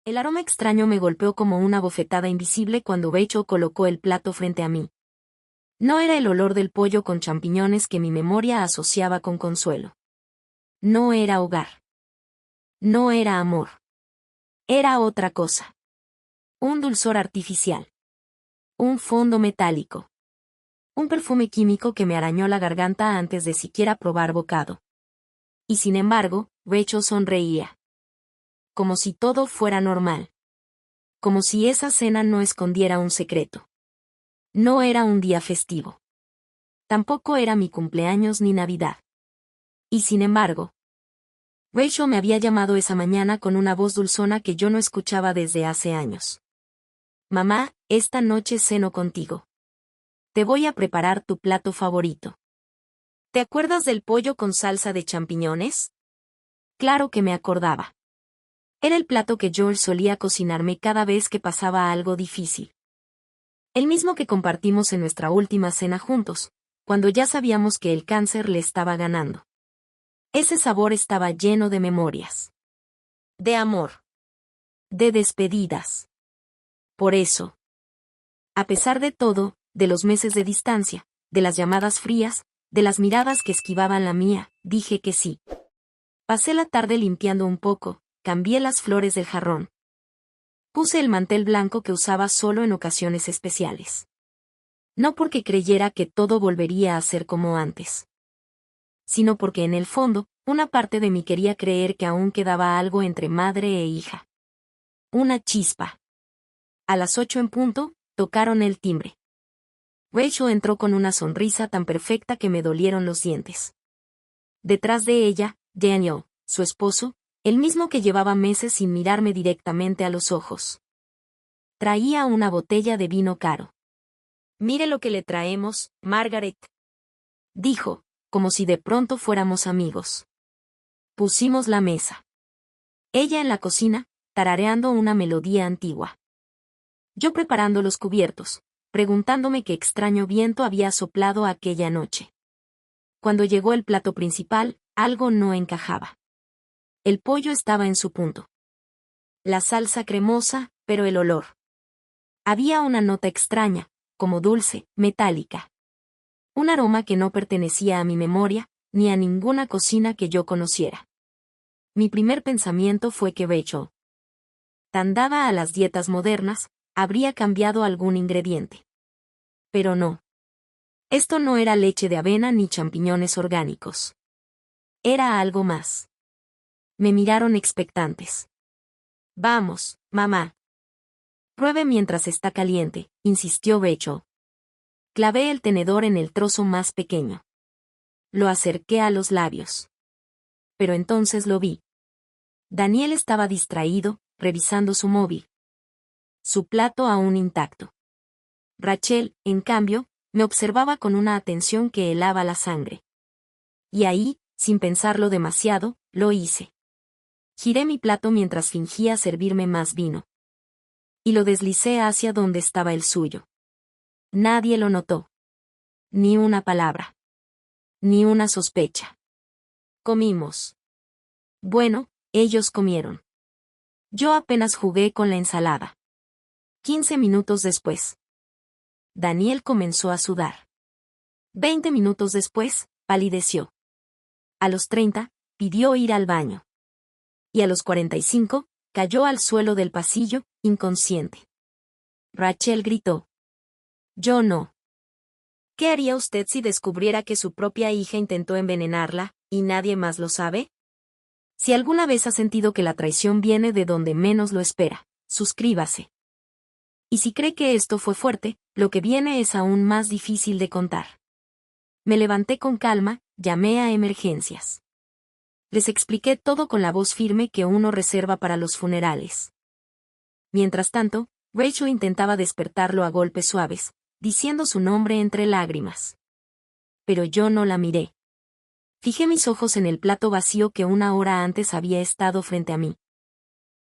El aroma extraño me golpeó como una bofetada invisible cuando Rachel colocó el plato frente a mí. No era el olor del pollo con champiñones que mi memoria asociaba con consuelo. No era hogar. No era amor. Era otra cosa. Un dulzor artificial. Un fondo metálico. Un perfume químico que me arañó la garganta antes de siquiera probar bocado. Y sin embargo, Rachel sonreía. Como si todo fuera normal. Como si esa cena no escondiera un secreto. No era un día festivo. Tampoco era mi cumpleaños ni Navidad. Y sin embargo, Rachel me había llamado esa mañana con una voz dulzona que yo no escuchaba desde hace años. Mamá, esta noche ceno contigo. Te voy a preparar tu plato favorito. ¿Te acuerdas del pollo con salsa de champiñones? Claro que me acordaba. Era el plato que George solía cocinarme cada vez que pasaba algo difícil. El mismo que compartimos en nuestra última cena juntos, cuando ya sabíamos que el cáncer le estaba ganando. Ese sabor estaba lleno de memorias. De amor. De despedidas. Por eso. A pesar de todo, de los meses de distancia, de las llamadas frías, de las miradas que esquivaban la mía, dije que sí. Pasé la tarde limpiando un poco, cambié las flores del jarrón. Puse el mantel blanco que usaba solo en ocasiones especiales. No porque creyera que todo volvería a ser como antes, sino porque en el fondo, una parte de mí quería creer que aún quedaba algo entre madre e hija. Una chispa. A las 8 en punto, tocaron el timbre. Rachel entró con una sonrisa tan perfecta que me dolieron los dientes. Detrás de ella, Daniel, su esposo, el mismo que llevaba meses sin mirarme directamente a los ojos. Traía una botella de vino caro. Mire lo que le traemos, Margaret. Dijo, como si de pronto fuéramos amigos. Pusimos la mesa. Ella en la cocina, tarareando una melodía antigua. Yo preparando los cubiertos, preguntándome qué extraño viento había soplado aquella noche. Cuando llegó el plato principal, algo no encajaba. El pollo estaba en su punto. La salsa cremosa, pero el olor. Había una nota extraña, como dulce, metálica. Un aroma que no pertenecía a mi memoria, ni a ninguna cocina que yo conociera. Mi primer pensamiento fue que Rachel, tan dada a las dietas modernas, habría cambiado algún ingrediente. Pero no. Esto no era leche de avena ni champiñones orgánicos. Era algo más. Me miraron expectantes. Vamos, mamá. Pruebe mientras está caliente, insistió Rachel. Clavé el tenedor en el trozo más pequeño. Lo acerqué a los labios. Pero entonces lo vi. Daniel estaba distraído, revisando su móvil. Su plato aún intacto. Rachel, en cambio, me observaba con una atención que helaba la sangre. Y ahí, sin pensarlo demasiado, lo hice. Giré mi plato mientras fingía servirme más vino. Y lo deslicé hacia donde estaba el suyo. Nadie lo notó. Ni una palabra. Ni una sospecha. Comimos. Bueno, ellos comieron. Yo apenas jugué con la ensalada. 15 minutos después. Daniel comenzó a sudar. 20 minutos después, palideció. A los 30, pidió ir al baño. Y a los 45, cayó al suelo del pasillo, inconsciente. Rachel gritó. Yo no. ¿Qué haría usted si descubriera que su propia hija intentó envenenarla, y nadie más lo sabe? Si alguna vez ha sentido que la traición viene de donde menos lo espera, suscríbase. Y si cree que esto fue fuerte, lo que viene es aún más difícil de contar. Me levanté con calma, llamé a emergencias. Les expliqué todo con la voz firme que uno reserva para los funerales. Mientras tanto, Rachel intentaba despertarlo a golpes suaves, diciendo su nombre entre lágrimas. Pero yo no la miré. Fijé mis ojos en el plato vacío que una hora antes había estado frente a mí.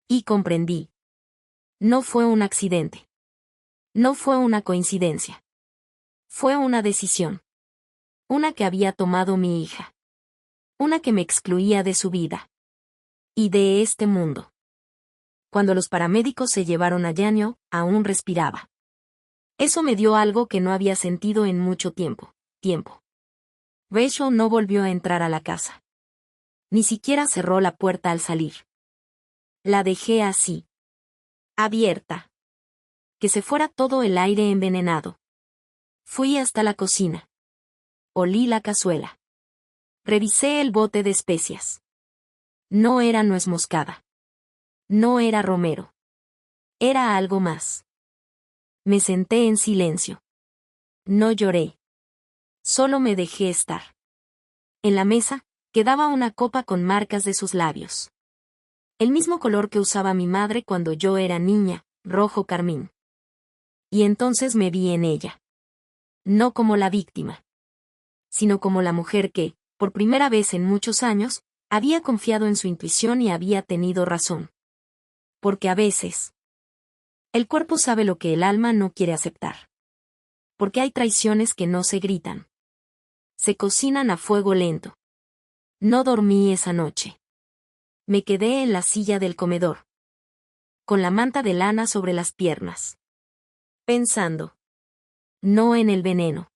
Y comprendí. No fue un accidente. No fue una coincidencia. Fue una decisión. Una que había tomado mi hija. Una que me excluía de su vida. Y de este mundo. Cuando los paramédicos se llevaron a Daniel, aún respiraba. Eso me dio algo que no había sentido en mucho tiempo. Rachel no volvió a entrar a la casa. Ni siquiera cerró la puerta al salir. La dejé así, abierta. Que se fuera todo el aire envenenado. Fui hasta la cocina. Olí la cazuela. Revisé el bote de especias. No era nuez moscada. No era romero. Era algo más. Me senté en silencio. No lloré. Solo me dejé estar. En la mesa, quedaba una copa con marcas de sus labios. El mismo color que usaba mi madre cuando yo era niña, rojo carmín. Y entonces me vi en ella. No como la víctima, sino como la mujer que, por primera vez en muchos años, había confiado en su intuición y había tenido razón. Porque a veces, el cuerpo sabe lo que el alma no quiere aceptar. Porque hay traiciones que no se gritan. Se cocinan a fuego lento. No dormí esa noche. Me quedé en la silla del comedor, con la manta de lana sobre las piernas. Pensando. No en el veneno,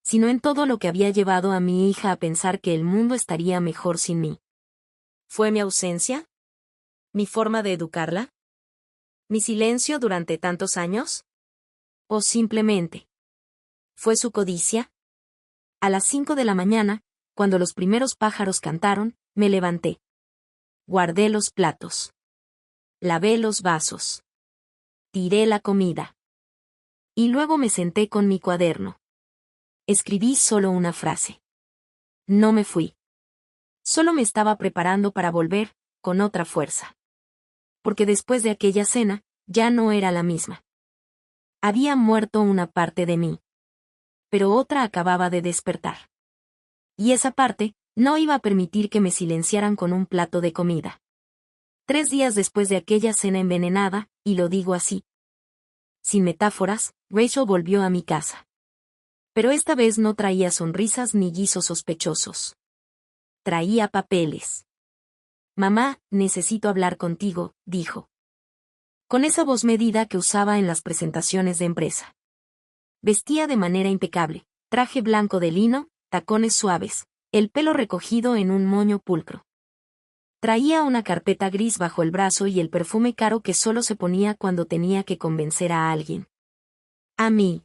sino en todo lo que había llevado a mi hija a pensar que el mundo estaría mejor sin mí. ¿Fue mi ausencia? ¿Mi forma de educarla? ¿Mi silencio durante tantos años? ¿O simplemente fue su codicia? A las 5 de la mañana, cuando los primeros pájaros cantaron, me levanté. Guardé los platos. Lavé los vasos. Tiré la comida. Y luego me senté con mi cuaderno. Escribí solo una frase. No me fui. Solo me estaba preparando para volver, con otra fuerza. Porque después de aquella cena, ya no era la misma. Había muerto una parte de mí. Pero otra acababa de despertar. Y esa parte, no iba a permitir que me silenciaran con un plato de comida. 3 días después de aquella cena envenenada, y lo digo así. Sin metáforas, Rachel volvió a mi casa. Pero esta vez no traía sonrisas ni guisos sospechosos. Traía papeles. Mamá, necesito hablar contigo, dijo. Con esa voz medida que usaba en las presentaciones de empresa. Vestía de manera impecable, traje blanco de lino, tacones suaves, el pelo recogido en un moño pulcro. Traía una carpeta gris bajo el brazo y el perfume caro que solo se ponía cuando tenía que convencer a alguien. A mí.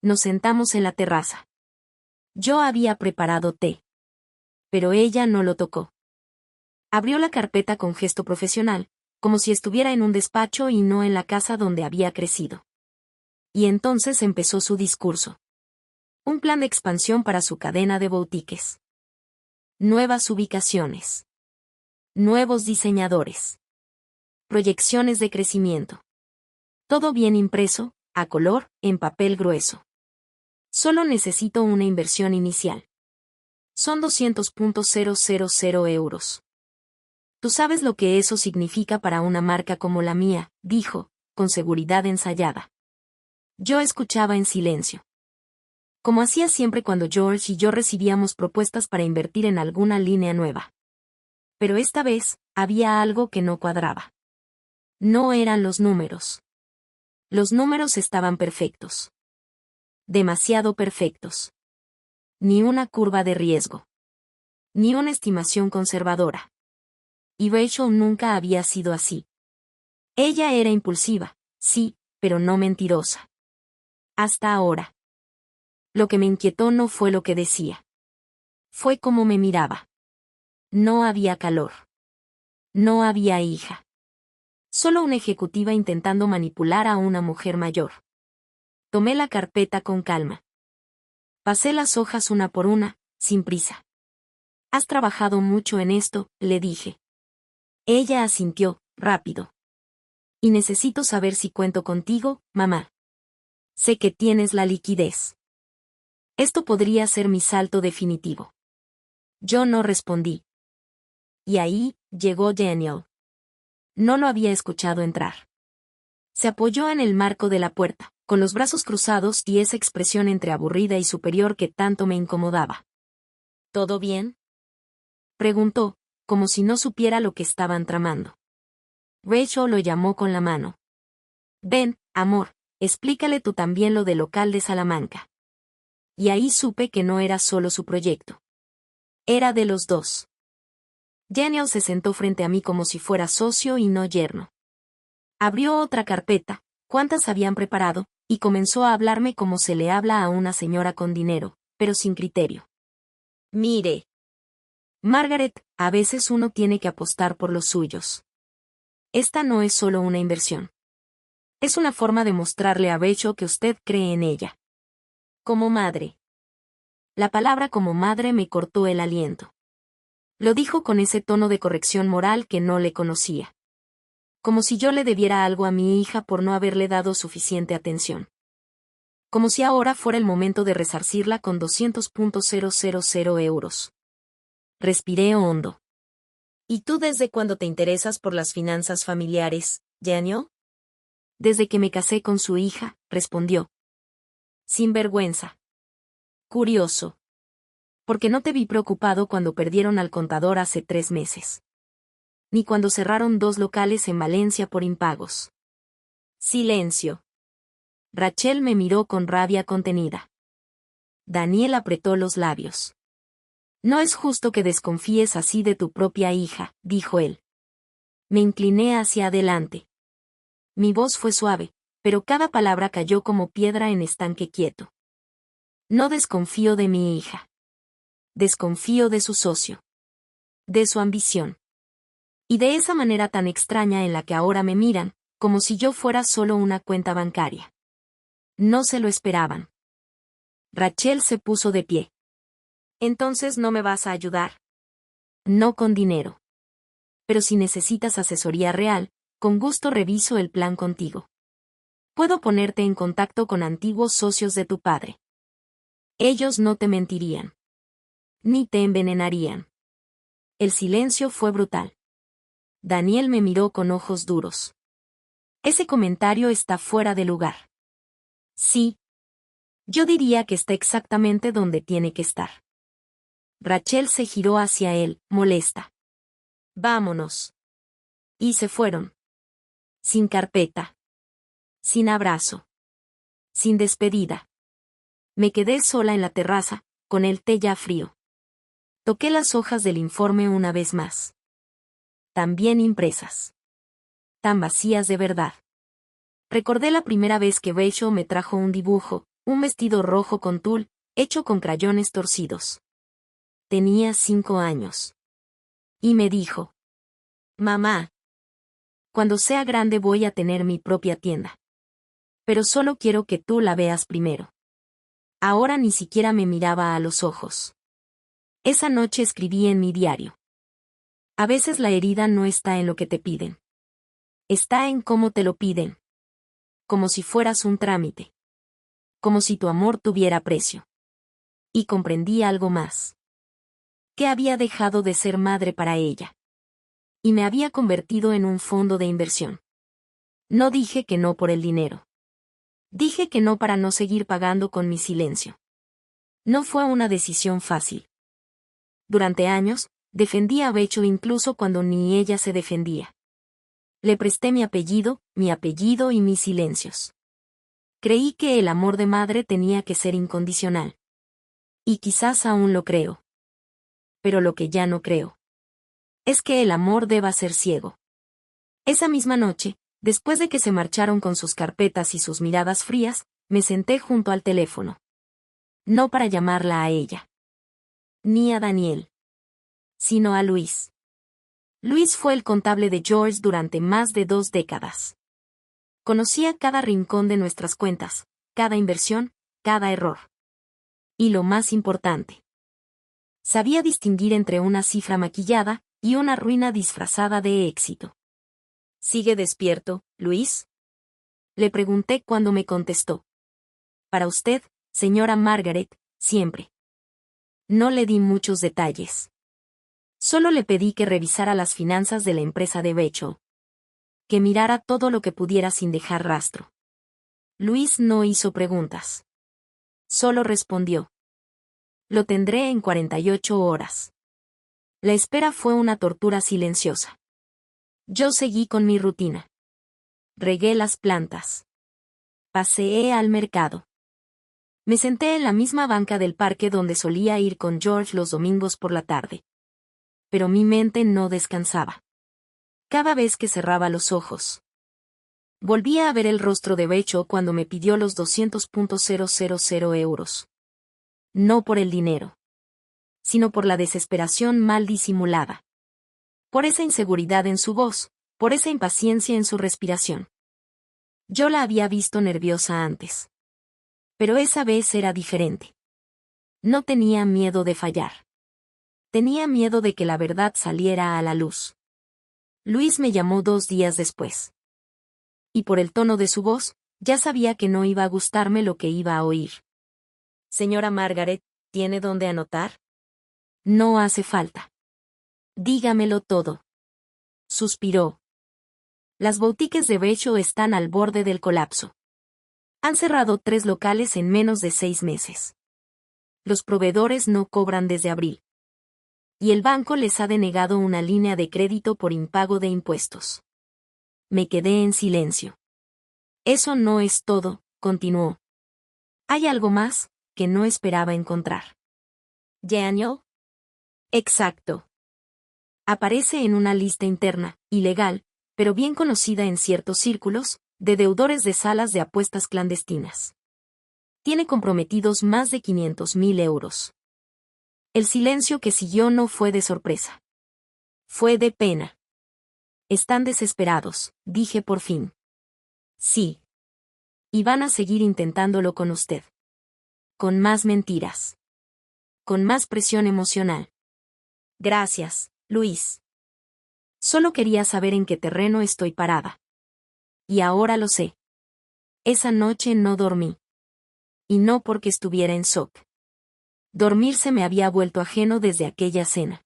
Nos sentamos en la terraza. Yo había preparado té. Pero ella no lo tocó. Abrió la carpeta con gesto profesional, como si estuviera en un despacho y no en la casa donde había crecido. Y entonces empezó su discurso. Un plan de expansión para su cadena de boutiques. Nuevas ubicaciones. Nuevos diseñadores. Proyecciones de crecimiento. Todo bien impreso, a color, en papel grueso. Solo necesito una inversión inicial. Son 200.000 euros. Tú sabes lo que eso significa para una marca como la mía, dijo, con seguridad ensayada. Yo escuchaba en silencio. Como hacía siempre cuando George y yo recibíamos propuestas para invertir en alguna línea nueva. Pero esta vez, había algo que no cuadraba. No eran los números. Los números estaban perfectos. Demasiado perfectos. Ni una curva de riesgo. Ni una estimación conservadora. Y Rachel nunca había sido así. Ella era impulsiva, sí, pero no mentirosa. Hasta ahora. Lo que me inquietó no fue lo que decía. Fue cómo me miraba. No había calor. No había hija. Solo una ejecutiva intentando manipular a una mujer mayor. Tomé la carpeta con calma. Pasé las hojas una por una, sin prisa. Has trabajado mucho en esto, le dije. Ella asintió, rápido. Y necesito saber si cuento contigo, mamá. Sé que tienes la liquidez. Esto podría ser mi salto definitivo. Yo no respondí. Y ahí, llegó Daniel. No lo había escuchado entrar. Se apoyó en el marco de la puerta, con los brazos cruzados y esa expresión entre aburrida y superior que tanto me incomodaba. ¿Todo bien?, preguntó, como si no supiera lo que estaban tramando. Rachel lo llamó con la mano. Ven, amor, explícale tú también lo del local de Salamanca. Y ahí supe que no era solo su proyecto. Era de los dos. Daniel se sentó frente a mí como si fuera socio y no yerno. Abrió otra carpeta, cuantas habían preparado, y comenzó a hablarme como se le habla a una señora con dinero, pero sin criterio. Mire, Margaret, a veces uno tiene que apostar por los suyos. Esta no es solo una inversión. Es una forma de mostrarle a Rachel que usted cree en ella. Como madre. La palabra como madre me cortó el aliento. Lo dijo con ese tono de corrección moral que no le conocía. Como si yo le debiera algo a mi hija por no haberle dado suficiente atención. Como si ahora fuera el momento de resarcirla con 200.000 euros. Respiré hondo. ¿Y tú desde cuándo te interesas por las finanzas familiares, Daniel? Desde que me casé con su hija, respondió. Sin vergüenza. Curioso. Porque no te vi preocupado cuando perdieron al contador hace 3 meses. Ni cuando cerraron 2 locales en Valencia por impagos. Silencio. Rachel me miró con rabia contenida. Daniel apretó los labios. No es justo que desconfíes así de tu propia hija, dijo él. Me incliné hacia adelante. Mi voz fue suave, pero cada palabra cayó como piedra en estanque quieto. No desconfío de mi hija. Desconfío de su socio. De su ambición. Y de esa manera tan extraña en la que ahora me miran, como si yo fuera solo una cuenta bancaria. No se lo esperaban. Rachel se puso de pie. Entonces no me vas a ayudar. No con dinero. Pero si necesitas asesoría real, con gusto reviso el plan contigo. Puedo ponerte en contacto con antiguos socios de tu padre. Ellos no te mentirían. Ni te envenenarían. El silencio fue brutal. Daniel me miró con ojos duros. Ese comentario está fuera de lugar. Sí. Yo diría que está exactamente donde tiene que estar. Rachel se giró hacia él, molesta. Vámonos. Y se fueron. Sin carpeta. Sin abrazo. Sin despedida. Me quedé sola en la terraza, con el té ya frío. Toqué las hojas del informe una vez más. Tan bien impresas. Tan vacías de verdad. Recordé la primera vez que Rachel me trajo un dibujo, un vestido rojo con tul, hecho con crayones torcidos. Tenía 5 años. Y me dijo: Mamá, cuando sea grande voy a tener mi propia tienda. Pero solo quiero que tú la veas primero. Ahora ni siquiera me miraba a los ojos. Esa noche escribí en mi diario. A veces la herida no está en lo que te piden. Está en cómo te lo piden. Como si fueras un trámite. Como si tu amor tuviera precio. Y comprendí algo más. Que había dejado de ser madre para ella. Y me había convertido en un fondo de inversión. No dije que no por el dinero. Dije que no para no seguir pagando con mi silencio. No fue una decisión fácil. Durante años, defendí a Rachel incluso cuando ni ella se defendía. Le presté mi apellido y mis silencios. Creí que el amor de madre tenía que ser incondicional. Y quizás aún lo creo. Pero lo que ya no creo es que el amor deba ser ciego. Esa misma noche, después de que se marcharon con sus carpetas y sus miradas frías, me senté junto al teléfono. No para llamarla a ella. Ni a Daniel. Sino a Luis. Luis fue el contable de George durante más de 2 décadas. Conocía cada rincón de nuestras cuentas, cada inversión, cada error. Y lo más importante. Sabía distinguir entre una cifra maquillada y una ruina disfrazada de éxito. ¿Sigue despierto, Luis? Le pregunté cuando me contestó. Para usted, señora Margaret, siempre. No le di muchos detalles. Solo le pedí que revisara las finanzas de la empresa de Rachel. Que mirara todo lo que pudiera sin dejar rastro. Luis no hizo preguntas. Solo respondió. Lo tendré en 48 horas. La espera fue una tortura silenciosa. Yo seguí con mi rutina. Regué las plantas. Paseé al mercado. Me senté en la misma banca del parque donde solía ir con George los domingos por la tarde. Pero mi mente no descansaba. Cada vez que cerraba los ojos, volvía a ver el rostro de Rachel cuando me pidió los 200.000 euros. No por el dinero, sino por la desesperación mal disimulada. Por esa inseguridad en su voz, por esa impaciencia en su respiración. Yo la había visto nerviosa antes. Pero esa vez era diferente. No tenía miedo de fallar. Tenía miedo de que la verdad saliera a la luz. Luis me llamó 2 días después. Y por el tono de su voz, ya sabía que no iba a gustarme lo que iba a oír. Señora Margaret, ¿tiene dónde anotar? No hace falta. Dígamelo todo. Suspiró. Las boutiques de Rachel están al borde del colapso. Han cerrado 3 locales en menos de 6 meses. Los proveedores no cobran desde abril. Y el banco les ha denegado una línea de crédito por impago de impuestos. Me quedé en silencio. Eso no es todo, continuó. Hay algo más, que no esperaba encontrar. ¿Daniel? Exacto. Aparece en una lista interna, ilegal, pero bien conocida en ciertos círculos, de deudores de salas de apuestas clandestinas. Tiene comprometidos más de 500.000 euros. El silencio que siguió no fue de sorpresa. Fue de pena. Están desesperados, dije por fin. Sí. Y van a seguir intentándolo con usted. Con más mentiras. Con más presión emocional. Gracias, Luis. Solo quería saber en qué terreno estoy parada. Y ahora lo sé. Esa noche no dormí. Y no porque estuviera en shock. Dormir se me había vuelto ajeno desde aquella cena.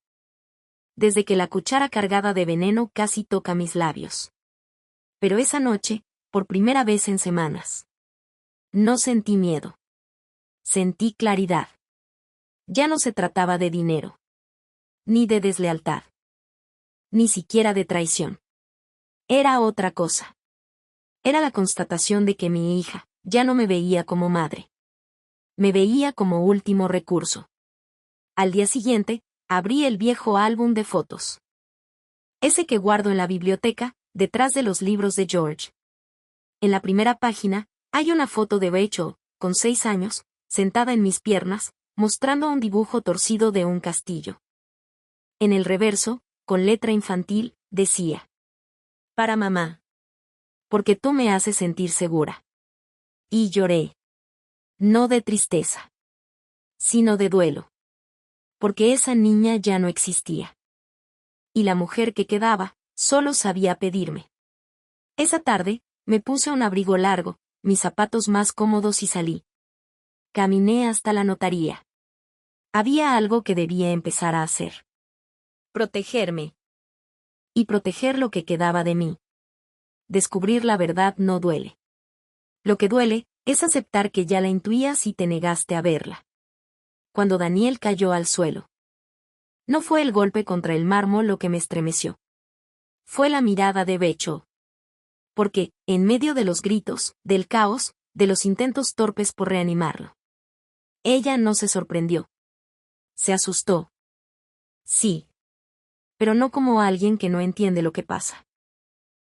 Desde que la cuchara cargada de veneno casi toca mis labios. Pero esa noche, por primera vez en semanas, no sentí miedo. Sentí claridad. Ya no se trataba de dinero. Ni de deslealtad. Ni siquiera de traición. Era otra cosa. Era la constatación de que mi hija ya no me veía como madre. Me veía como último recurso. Al día siguiente, abrí el viejo álbum de fotos. Ese que guardo en la biblioteca, detrás de los libros de George. En la primera página, hay una foto de Rachel, con 6 años, sentada en mis piernas, mostrando un dibujo torcido de un castillo. En el reverso, con letra infantil, decía: Para mamá. Porque tú me haces sentir segura. Y lloré. No de tristeza, sino de duelo. Porque esa niña ya no existía. Y la mujer que quedaba, solo sabía pedirme. Esa tarde, me puse un abrigo largo, mis zapatos más cómodos y salí. Caminé hasta la notaría. Había algo que debía empezar a hacer. Protegerme. Y proteger lo que quedaba de mí. Descubrir la verdad no duele. Lo que duele, es aceptar que ya la intuías y te negaste a verla. Cuando Daniel cayó al suelo. No fue el golpe contra el mármol lo que me estremeció. Fue la mirada de Rachel. Porque, en medio de los gritos, del caos, de los intentos torpes por reanimarlo, ella no se sorprendió. Se asustó. Sí. Pero no como alguien que no entiende lo que pasa,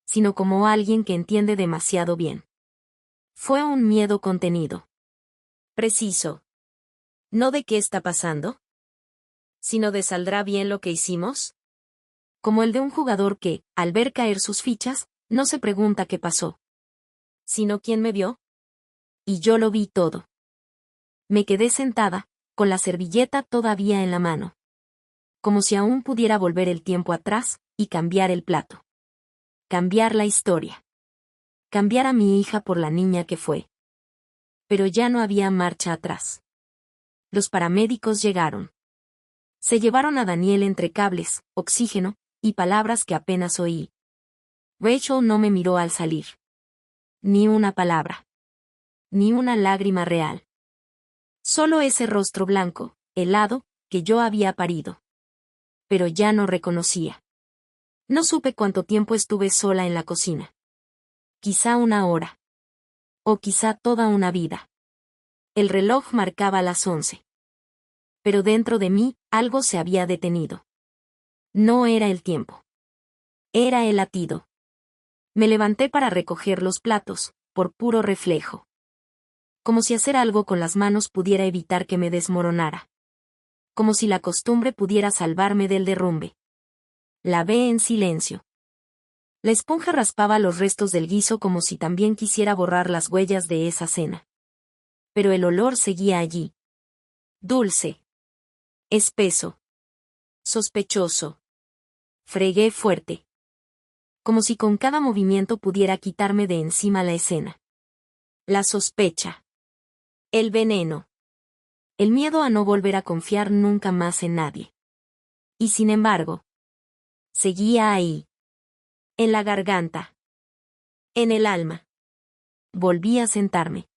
sino como alguien que entiende demasiado bien. Fue un miedo contenido. Preciso. No de qué está pasando, sino de ¿saldrá bien lo que hicimos? Como el de un jugador que, al ver caer sus fichas, no se pregunta qué pasó, sino quién me vio. Y yo lo vi todo. Me quedé sentada, con la servilleta todavía en la mano. Como si aún pudiera volver el tiempo atrás, y cambiar el plato. Cambiar la historia. Cambiar a mi hija por la niña que fue. Pero ya no había marcha atrás. Los paramédicos llegaron. Se llevaron a Daniel entre cables, oxígeno, y palabras que apenas oí. Rachel no me miró al salir. Ni una palabra. Ni una lágrima real. Solo ese rostro blanco, helado, que yo había parido. Pero ya no reconocía. No supe cuánto tiempo estuve sola en la cocina. Quizá una hora. O quizá toda una vida. El reloj marcaba las 11. Pero dentro de mí, algo se había detenido. No era el tiempo. Era el latido. Me levanté para recoger los platos, por puro reflejo. Como si hacer algo con las manos pudiera evitar que me desmoronara. Como si la costumbre pudiera salvarme del derrumbe. Lavé en silencio. La esponja raspaba los restos del guiso como si también quisiera borrar las huellas de esa cena. Pero el olor seguía allí. Dulce. Espeso. Sospechoso. Fregué fuerte. Como si con cada movimiento pudiera quitarme de encima la escena. La sospecha. El veneno. El miedo a no volver a confiar nunca más en nadie. Y sin embargo, seguía ahí. En la garganta. En el alma. Volví a sentarme.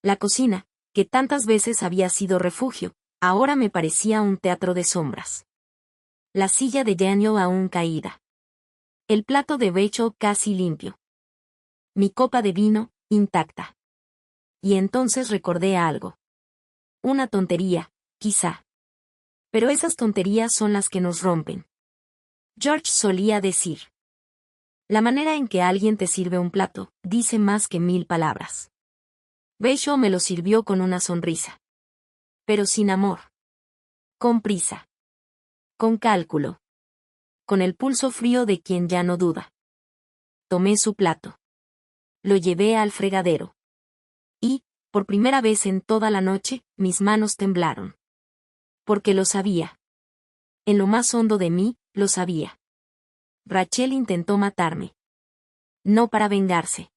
La cocina, que tantas veces había sido refugio, ahora me parecía un teatro de sombras. La silla de Daniel aún caída. El plato de Rachel casi limpio. Mi copa de vino, intacta. Y entonces recordé algo. Una tontería, quizá. Pero esas tonterías son las que nos rompen. George solía decir. La manera en que alguien te sirve un plato, dice más que 1000 palabras. Rachel me lo sirvió con una sonrisa. Pero sin amor. Con prisa. Con cálculo. Con el pulso frío de quien ya no duda. Tomé su plato. Lo llevé al fregadero. Y, por primera vez en toda la noche, mis manos temblaron. Porque lo sabía. En lo más hondo de mí, lo sabía. Rachel intentó matarme. No para vengarse.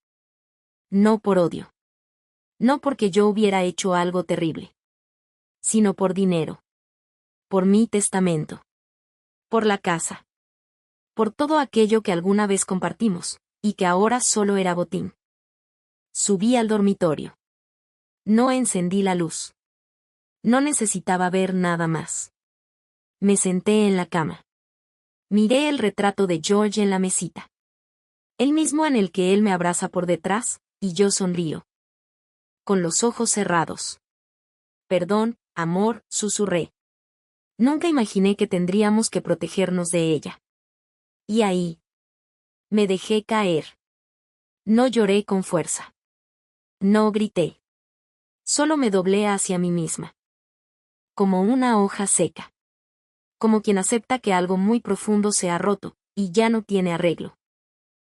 No por odio. No porque yo hubiera hecho algo terrible. Sino por dinero. Por mi testamento. Por la casa. Por todo aquello que alguna vez compartimos, y que ahora solo era botín. Subí al dormitorio. No encendí la luz. No necesitaba ver nada más. Me senté en la cama. Miré el retrato de George en la mesita. El mismo en el que él me abraza por detrás, y yo sonrío. Con los ojos cerrados. Perdón, amor, susurré. Nunca imaginé que tendríamos que protegernos de ella. Y ahí. Me dejé caer. No lloré con fuerza. No grité. Solo me doblé hacia mí misma. Como una hoja seca. Como quien acepta que algo muy profundo se ha roto, y ya no tiene arreglo.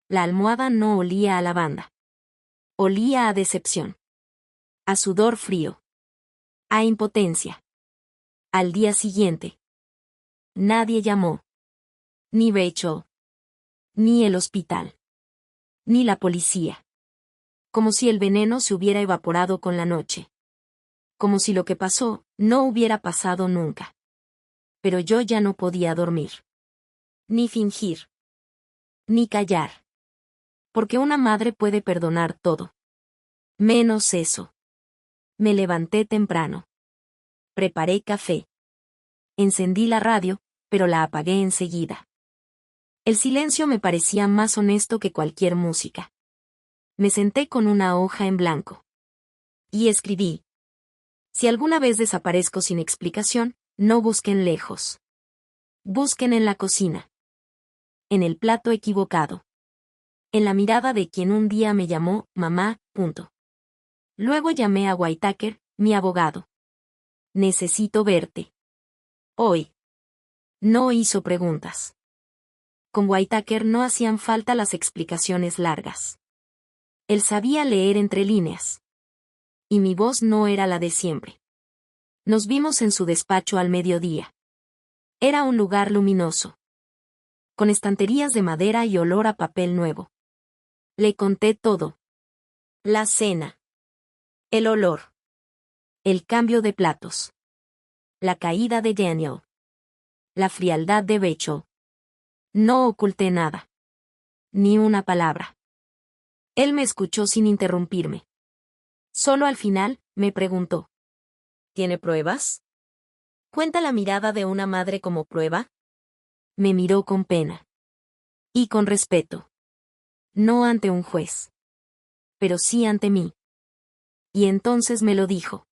La almohada no olía a lavanda. Olía a decepción. A sudor frío. A impotencia. Al día siguiente. Nadie llamó. Ni Rachel. Ni el hospital. Ni la policía. Como si el veneno se hubiera evaporado con la noche. Como si lo que pasó, no hubiera pasado nunca. Pero yo ya no podía dormir. Ni fingir. Ni callar. Porque una madre puede perdonar todo. Menos eso. Me levanté temprano. Preparé café. Encendí la radio, pero la apagué enseguida. El silencio me parecía más honesto que cualquier música. Me senté con una hoja en blanco. Y escribí. Si alguna vez desaparezco sin explicación, no busquen lejos. Busquen en la cocina. En el plato equivocado. En la mirada de quien un día me llamó, mamá, punto. Luego llamé a Whitaker, mi abogado. Necesito verte. Hoy. No hizo preguntas. Con Whitaker no hacían falta las explicaciones largas. Él sabía leer entre líneas. Y mi voz no era la de siempre. Nos vimos en su despacho al mediodía. Era un lugar luminoso. Con estanterías de madera y olor a papel nuevo. Le conté todo. La cena. El olor. El cambio de platos. La caída de Daniel. La frialdad de Rachel. No oculté nada. Ni una palabra. Él me escuchó sin interrumpirme. Solo al final, me preguntó. ¿Tiene pruebas? ¿Cuenta la mirada de una madre como prueba? Me miró con pena. Y con respeto. No ante un juez. Pero sí ante mí. Y entonces me lo dijo.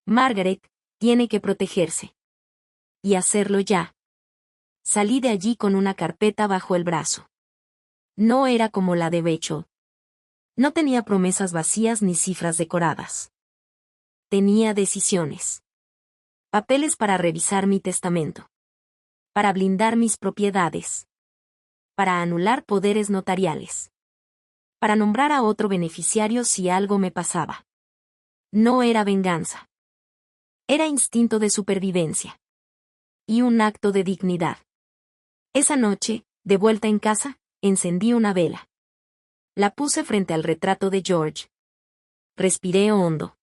Margaret, tiene que protegerse. Y hacerlo ya. Salí de allí con una carpeta bajo el brazo. No era como la de Rachel. No tenía promesas vacías ni cifras decoradas. Tenía decisiones. Papeles para revisar mi testamento. Para blindar mis propiedades. Para anular poderes notariales. Para nombrar a otro beneficiario si algo me pasaba. No era venganza. Era instinto de supervivencia. Y un acto de dignidad. Esa noche, de vuelta en casa, encendí una vela. La puse frente al retrato de George. Respiré hondo.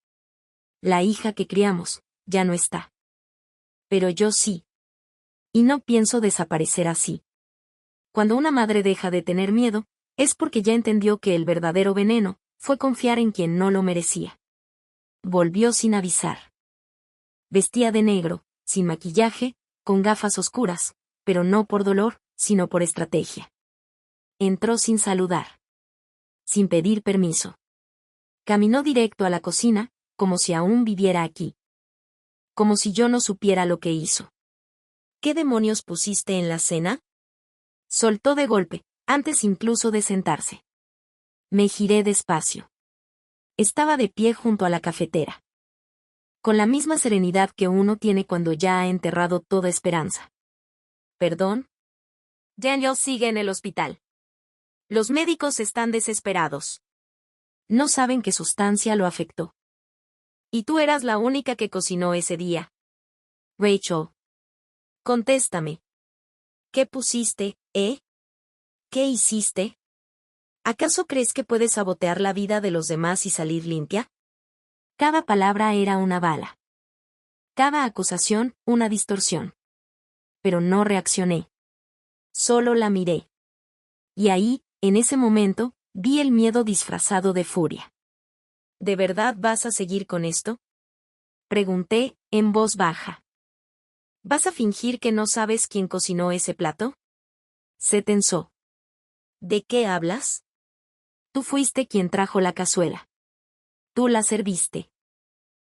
La hija que criamos, ya no está. Pero yo sí. Y no pienso desaparecer así. Cuando una madre deja de tener miedo, es porque ya entendió que el verdadero veneno fue confiar en quien no lo merecía. Volvió sin avisar. Vestía de negro, sin maquillaje, con gafas oscuras, pero no por dolor, sino por estrategia. Entró sin saludar. Sin pedir permiso. Caminó directo a la cocina, como si aún viviera aquí. Como si yo no supiera lo que hizo. ¿Qué demonios pusiste en la cena? Soltó de golpe, antes incluso de sentarse. Me giré despacio. Estaba de pie junto a la cafetera. Con la misma serenidad que uno tiene cuando ya ha enterrado toda esperanza. ¿Perdón? Daniel sigue en el hospital. Los médicos están desesperados. No saben qué sustancia lo afectó. Y tú eras la única que cocinó ese día. Rachel. Contéstame. ¿Qué pusiste, eh? ¿Qué hiciste? ¿Acaso crees que puedes sabotear la vida de los demás y salir limpia? Cada palabra era una bala. Cada acusación, una distorsión. Pero no reaccioné. Solo la miré. Y ahí, en ese momento, vi el miedo disfrazado de furia. ¿De verdad vas a seguir con esto? Pregunté, en voz baja. ¿Vas a fingir que no sabes quién cocinó ese plato? Se tensó. ¿De qué hablas? Tú fuiste quien trajo la cazuela. Tú la serviste.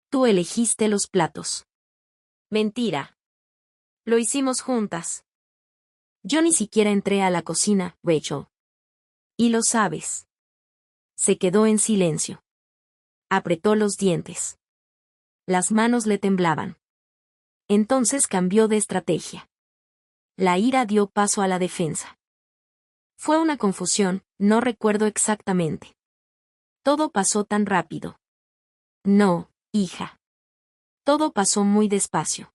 Tú elegiste los platos. Mentira. Lo hicimos juntas. Yo ni siquiera entré a la cocina, Rachel. Y lo sabes. Se quedó en silencio. Apretó los dientes. Las manos le temblaban. Entonces cambió de estrategia. La ira dio paso a la defensa. Fue una confusión, no recuerdo exactamente. Todo pasó tan rápido. No, hija. Todo pasó muy despacio.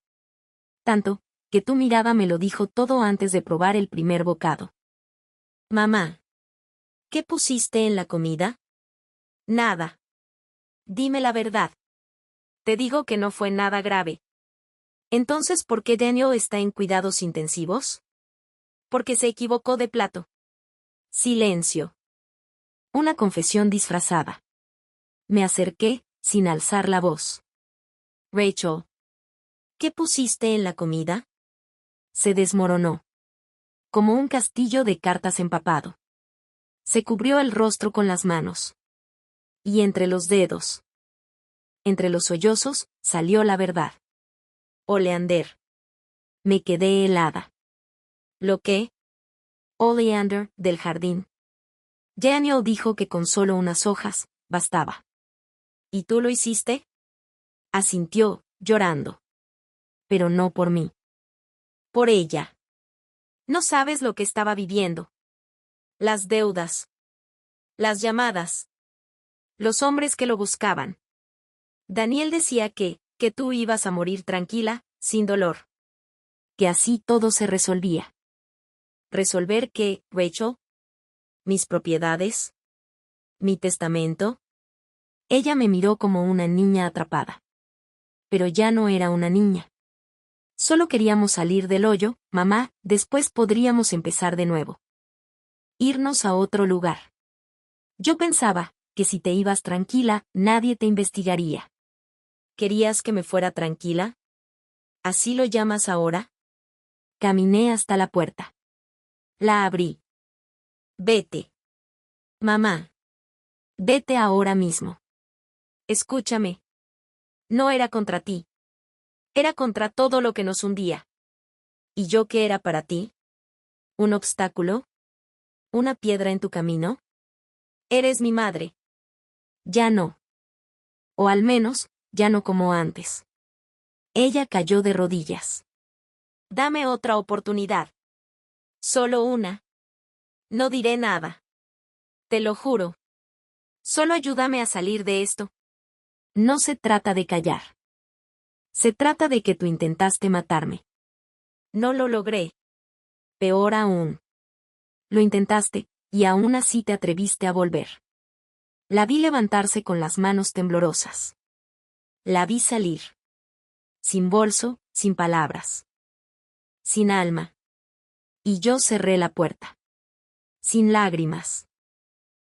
Tanto, que tu mirada me lo dijo todo antes de probar el primer bocado. Mamá. ¿Qué pusiste en la comida? Nada. Dime la verdad. Te digo que no fue nada grave. Entonces, ¿por qué Daniel está en cuidados intensivos? Porque se equivocó de plato. Silencio. Una confesión disfrazada. Me acerqué, sin alzar la voz. Rachel. ¿Qué pusiste en la comida? Se desmoronó. Como un castillo de cartas empapado. Se cubrió el rostro con las manos. Y entre los dedos. Entre los sollozos, salió la verdad. Oleander. Me quedé helada. ¿Lo qué? Oleander, del jardín. Daniel dijo que con solo unas hojas, bastaba. ¿Y tú lo hiciste? Asintió, llorando. Pero no por mí. Por ella. No sabes lo que estaba viviendo. Las deudas. Las llamadas. Los hombres que lo buscaban. Daniel decía que tú ibas a morir tranquila, sin dolor. Que así todo se resolvía. ¿Resolver qué, Rachel? ¿Mis propiedades? ¿Mi testamento? Ella me miró como una niña atrapada. Pero ya no era una niña. Solo queríamos salir del hoyo, mamá, después podríamos empezar de nuevo. Irnos a otro lugar. Yo pensaba que si te ibas tranquila, nadie te investigaría. ¿Querías que me fuera tranquila? ¿Así lo llamas ahora? Caminé hasta la puerta. La abrí. Vete. Mamá. Vete ahora mismo. Escúchame. No era contra ti. Era contra todo lo que nos hundía. ¿Y yo qué era para ti? ¿Un obstáculo? ¿Una piedra en tu camino? Eres mi madre. Ya no. O al menos, ya no como antes. Ella cayó de rodillas. Dame otra oportunidad. Solo una. No diré nada. Te lo juro. Solo ayúdame a salir de esto. No se trata de callar. Se trata de que tú intentaste matarme. No lo logré. Peor aún. Lo intentaste, y aún así te atreviste a volver. La vi levantarse con las manos temblorosas. La vi salir. Sin bolso, sin palabras. Sin alma. Y yo cerré la puerta. Sin lágrimas.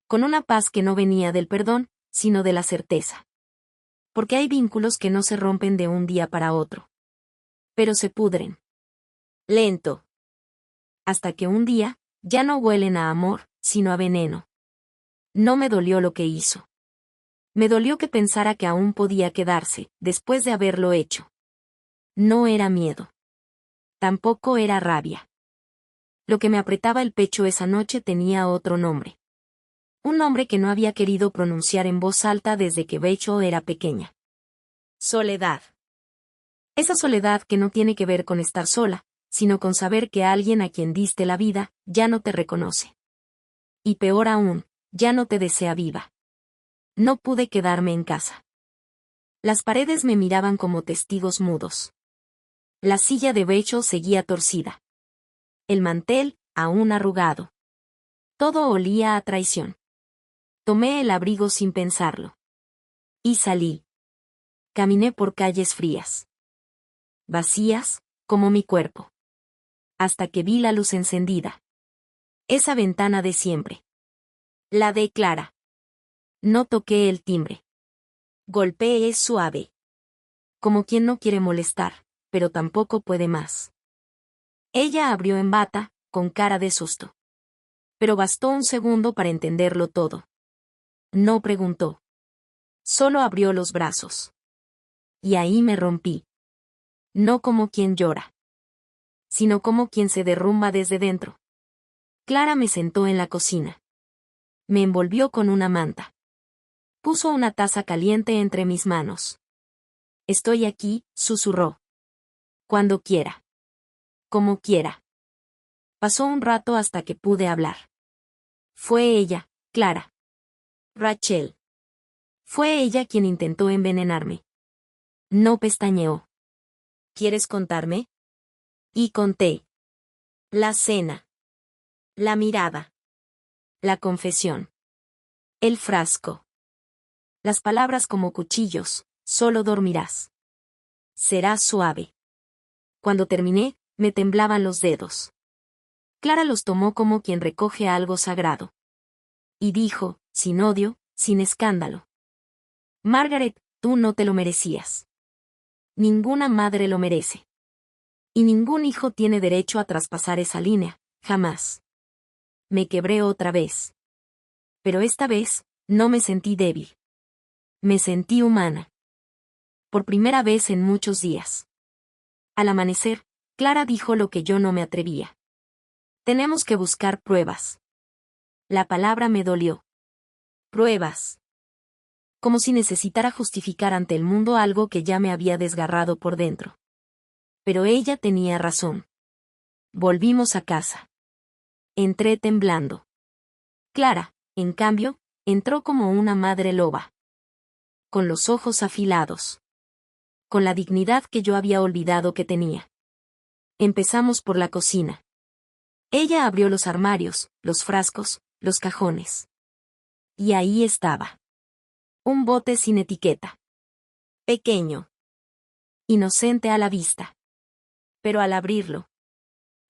Con una paz que no venía del perdón, sino de la certeza. Porque hay vínculos que no se rompen de un día para otro. Pero se pudren. Lento. Hasta que un día, ya no huelen a amor, sino a veneno. No me dolió lo que hizo. Me dolió que pensara que aún podía quedarse, después de haberlo hecho. No era miedo. Tampoco era rabia. Lo que me apretaba el pecho esa noche tenía otro nombre. Un nombre que no había querido pronunciar en voz alta desde que Rachel era pequeña. Soledad. Esa soledad que no tiene que ver con estar sola, sino con saber que alguien a quien diste la vida, ya no te reconoce. Y peor aún, ya no te desea viva. No pude quedarme en casa. Las paredes me miraban como testigos mudos. La silla de Rachel seguía torcida. El mantel, aún arrugado. Todo olía a traición. Tomé el abrigo sin pensarlo. Y salí. Caminé por calles frías. Vacías, como mi cuerpo. Hasta que vi la luz encendida. Esa ventana de siempre. La de Clara. No toqué el timbre. Golpeé suave. Como quien no quiere molestar, pero tampoco puede más. Ella abrió en bata, con cara de susto. Pero bastó un segundo para entenderlo todo. No preguntó. Solo abrió los brazos. Y ahí me rompí. No como quien llora, sino como quien se derrumba desde dentro. Clara me sentó en la cocina. Me envolvió con una manta. Puso una taza caliente entre mis manos. Estoy aquí, susurró. Cuando quiera. Como quiera. Pasó un rato hasta que pude hablar. Fue ella, Clara. Rachel. Fue ella quien intentó envenenarme. No pestañeó. ¿Quieres contarme? Y conté. La cena. La mirada. La confesión. El frasco. Las palabras como cuchillos, solo dormirás. Será suave. Cuando terminé, me temblaban los dedos. Clara los tomó como quien recoge algo sagrado. Y dijo, sin odio, sin escándalo. Margaret, tú no te lo merecías. Ninguna madre lo merece. Y ningún hijo tiene derecho a traspasar esa línea, jamás. Me quebré otra vez. Pero esta vez, no me sentí débil. Me sentí humana. Por primera vez en muchos días. Al amanecer, Clara dijo lo que yo no me atrevía. Tenemos que buscar pruebas. La palabra me dolió. Pruebas. Como si necesitara justificar ante el mundo algo que ya me había desgarrado por dentro. Pero ella tenía razón. Volvimos a casa. Entré temblando. Clara, en cambio, entró como una madre loba. Con los ojos afilados. Con la dignidad que yo había olvidado que tenía. Empezamos por la cocina. Ella abrió los armarios, los frascos, los cajones. Y ahí estaba. Un bote sin etiqueta. Pequeño. Inocente a la vista. Pero al abrirlo,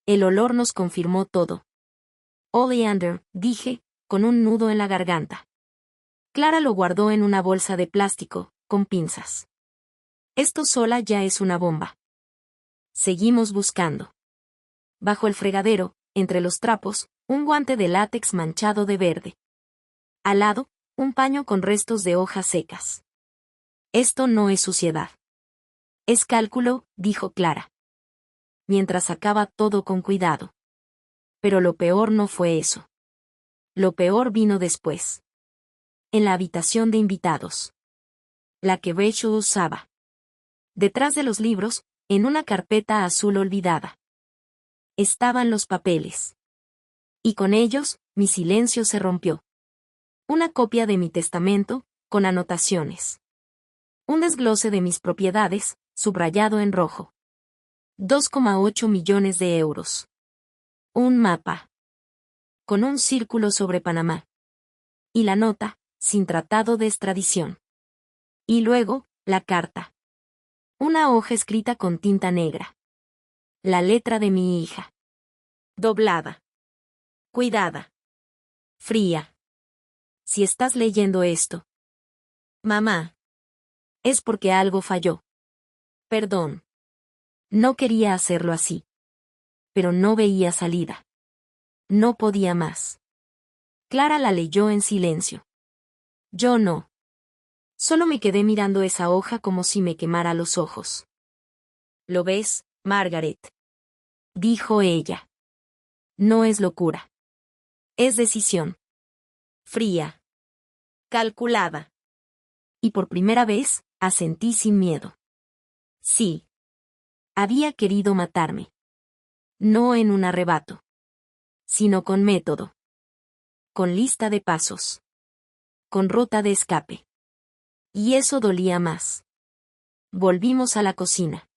el olor nos confirmó todo. Oleander, dije, con un nudo en la garganta. Clara lo guardó en una bolsa de plástico, con pinzas. Esto sola ya es una bomba. Seguimos buscando. Bajo el fregadero, entre los trapos, Un guante de látex manchado de verde. Al lado, un paño con restos de hojas secas. Esto no es suciedad. Es cálculo, dijo Clara. Mientras sacaba todo con cuidado. Pero lo peor no fue eso. Lo peor vino después. En la habitación de invitados. La que Rachel usaba. Detrás de los libros, en una carpeta azul olvidada. Estaban los papeles. Y con ellos, mi silencio se rompió. Una copia de mi testamento, con anotaciones. Un desglose de mis propiedades, subrayado en rojo. 2,8 millones de euros. Un mapa. Con un círculo sobre Panamá. Y la nota, sin tratado de extradición. Y luego, la carta. Una hoja escrita con tinta negra. La letra de mi hija. Doblada. Cuidada. Fría. Si estás leyendo esto. Mamá. Es porque algo falló. Perdón. No quería hacerlo así. Pero no veía salida. No podía más. Clara la leyó en silencio. Yo no. Solo me quedé mirando esa hoja como si me quemara los ojos. ¿Lo ves, Margaret? Dijo ella. No es locura. Es decisión. Fría. Calculada. Y por primera vez, asentí sin miedo. Sí. Había querido matarme. No en un arrebato. Sino con método. Con lista de pasos. Con ruta de escape. Y eso dolía más. Volvimos a la cocina.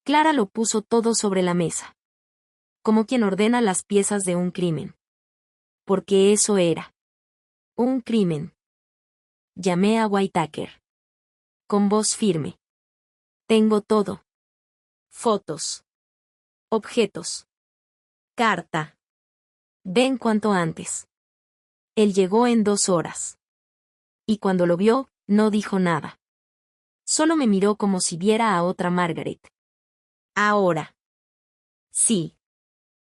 Clara lo puso todo sobre la mesa. Como quien ordena las piezas de un crimen. Porque eso era. Un crimen. Llamé a Whitaker. Con voz firme. Tengo todo. Fotos. Objetos. Carta. Ven cuanto antes. Él llegó en 2 horas. Y cuando lo vio, no dijo nada. Solo me miró como si viera a otra Margaret. Ahora. Sí.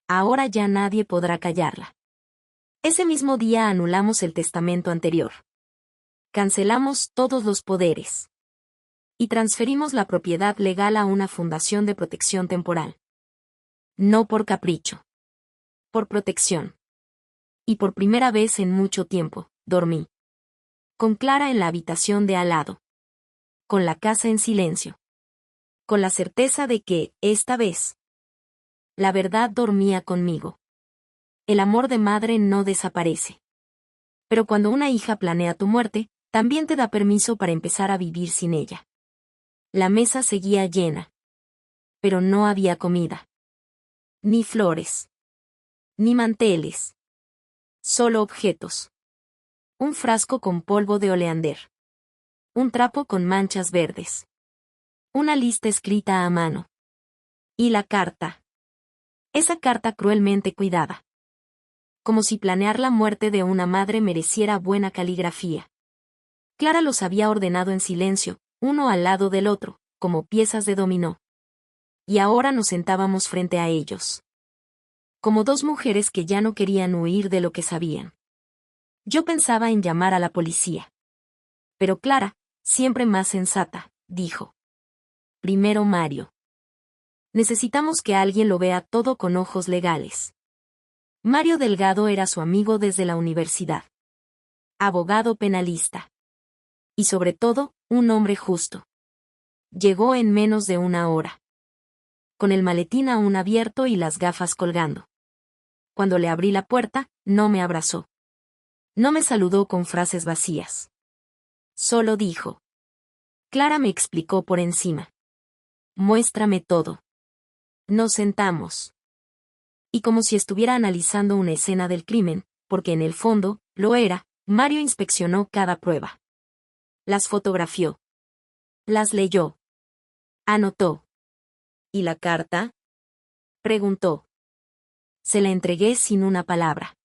Ahora ya nadie podrá callarla. Ese mismo día anulamos el testamento anterior. Cancelamos todos los poderes. Y transferimos la propiedad legal a una fundación de protección temporal. No por capricho. Por protección. Y por primera vez en mucho tiempo, dormí. Con Clara en la habitación de al lado. Con la casa en silencio. Con la certeza de que, esta vez, la verdad dormía conmigo. El amor de madre no desaparece. Pero cuando una hija planea tu muerte, también te da permiso para empezar a vivir sin ella. La mesa seguía llena. Pero no había comida. Ni flores. Ni manteles. Solo objetos. Un frasco con polvo de oleander. Un trapo con manchas verdes. Una lista escrita a mano. Y la carta. Esa carta cruelmente cuidada. Como si planear la muerte de una madre mereciera buena caligrafía. Clara los había ordenado en silencio, uno al lado del otro, como piezas de dominó. Y ahora nos sentábamos frente a ellos. Como 2 mujeres que ya no querían huir de lo que sabían. Yo pensaba en llamar a la policía. Pero Clara, siempre más sensata, dijo. Primero Mario. Necesitamos que alguien lo vea todo con ojos legales. Mario Delgado era su amigo desde la universidad. Abogado penalista. Y sobre todo, un hombre justo. Llegó en menos de 1 hora. Con el maletín aún abierto y las gafas colgando. Cuando le abrí la puerta, no me abrazó. No me saludó con frases vacías. Solo dijo. Clara me explicó por encima. Muéstrame todo. Nos sentamos. Y como si estuviera analizando una escena del crimen, porque en el fondo, lo era, Mario inspeccionó cada prueba. Las fotografió. Las leyó. Anotó. ¿Y la carta? Preguntó. Se la entregué sin una palabra.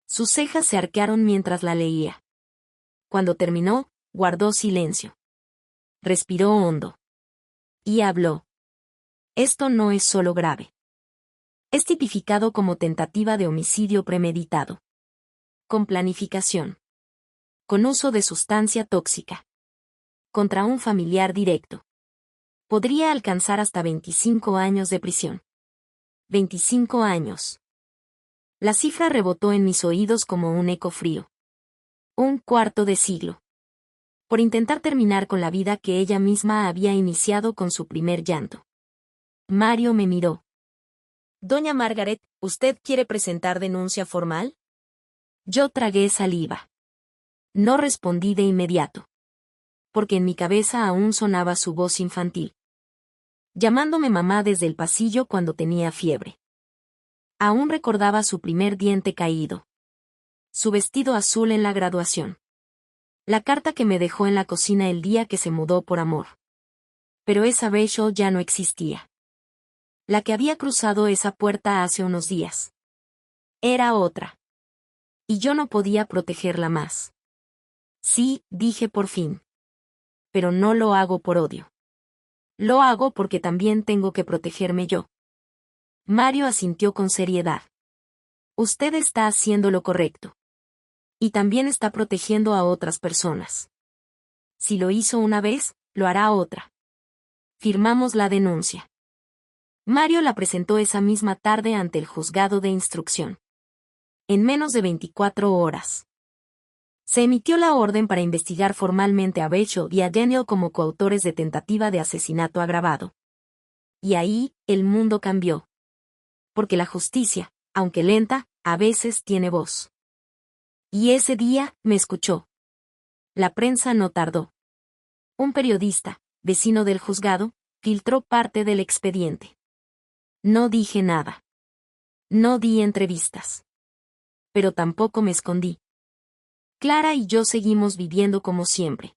Sus cejas se arquearon mientras la leía. Cuando terminó, guardó silencio. Respiró hondo. Y habló. Esto no es solo grave. Es tipificado como tentativa de homicidio premeditado. Con planificación. Con uso de sustancia tóxica. Contra un familiar directo. Podría alcanzar hasta 25 años de prisión. 25 años. La cifra rebotó en mis oídos como un eco frío. Un cuarto de siglo. Por intentar terminar con la vida que ella misma había iniciado con su primer llanto. Mario me miró. Doña Margaret, ¿usted quiere presentar denuncia formal? Yo tragué saliva. No respondí de inmediato. Porque en mi cabeza aún sonaba su voz infantil. Llamándome mamá desde el pasillo cuando tenía fiebre. Aún recordaba su primer diente caído. Su vestido azul en la graduación. La carta que me dejó en la cocina el día que se mudó por amor. Pero esa Rachel ya no existía. La que había cruzado esa puerta hace unos días. Era otra. Y yo no podía protegerla más. Sí, dije por fin. Pero no lo hago por odio. Lo hago porque también tengo que protegerme yo. Mario asintió con seriedad. Usted está haciendo lo correcto. Y también está protegiendo a otras personas. Si lo hizo una vez, lo hará otra. Firmamos la denuncia. Mario la presentó esa misma tarde ante el juzgado de instrucción. En menos de 24 horas. Se emitió la orden para investigar formalmente a Rachel y a Daniel como coautores de tentativa de asesinato agravado. Y ahí, el mundo cambió. Porque la justicia, aunque lenta, a veces tiene voz. Y ese día, me escuchó. La prensa no tardó. Un periodista, vecino del juzgado, filtró parte del expediente. No dije nada. No di entrevistas. Pero tampoco me escondí. Clara y yo seguimos viviendo como siempre.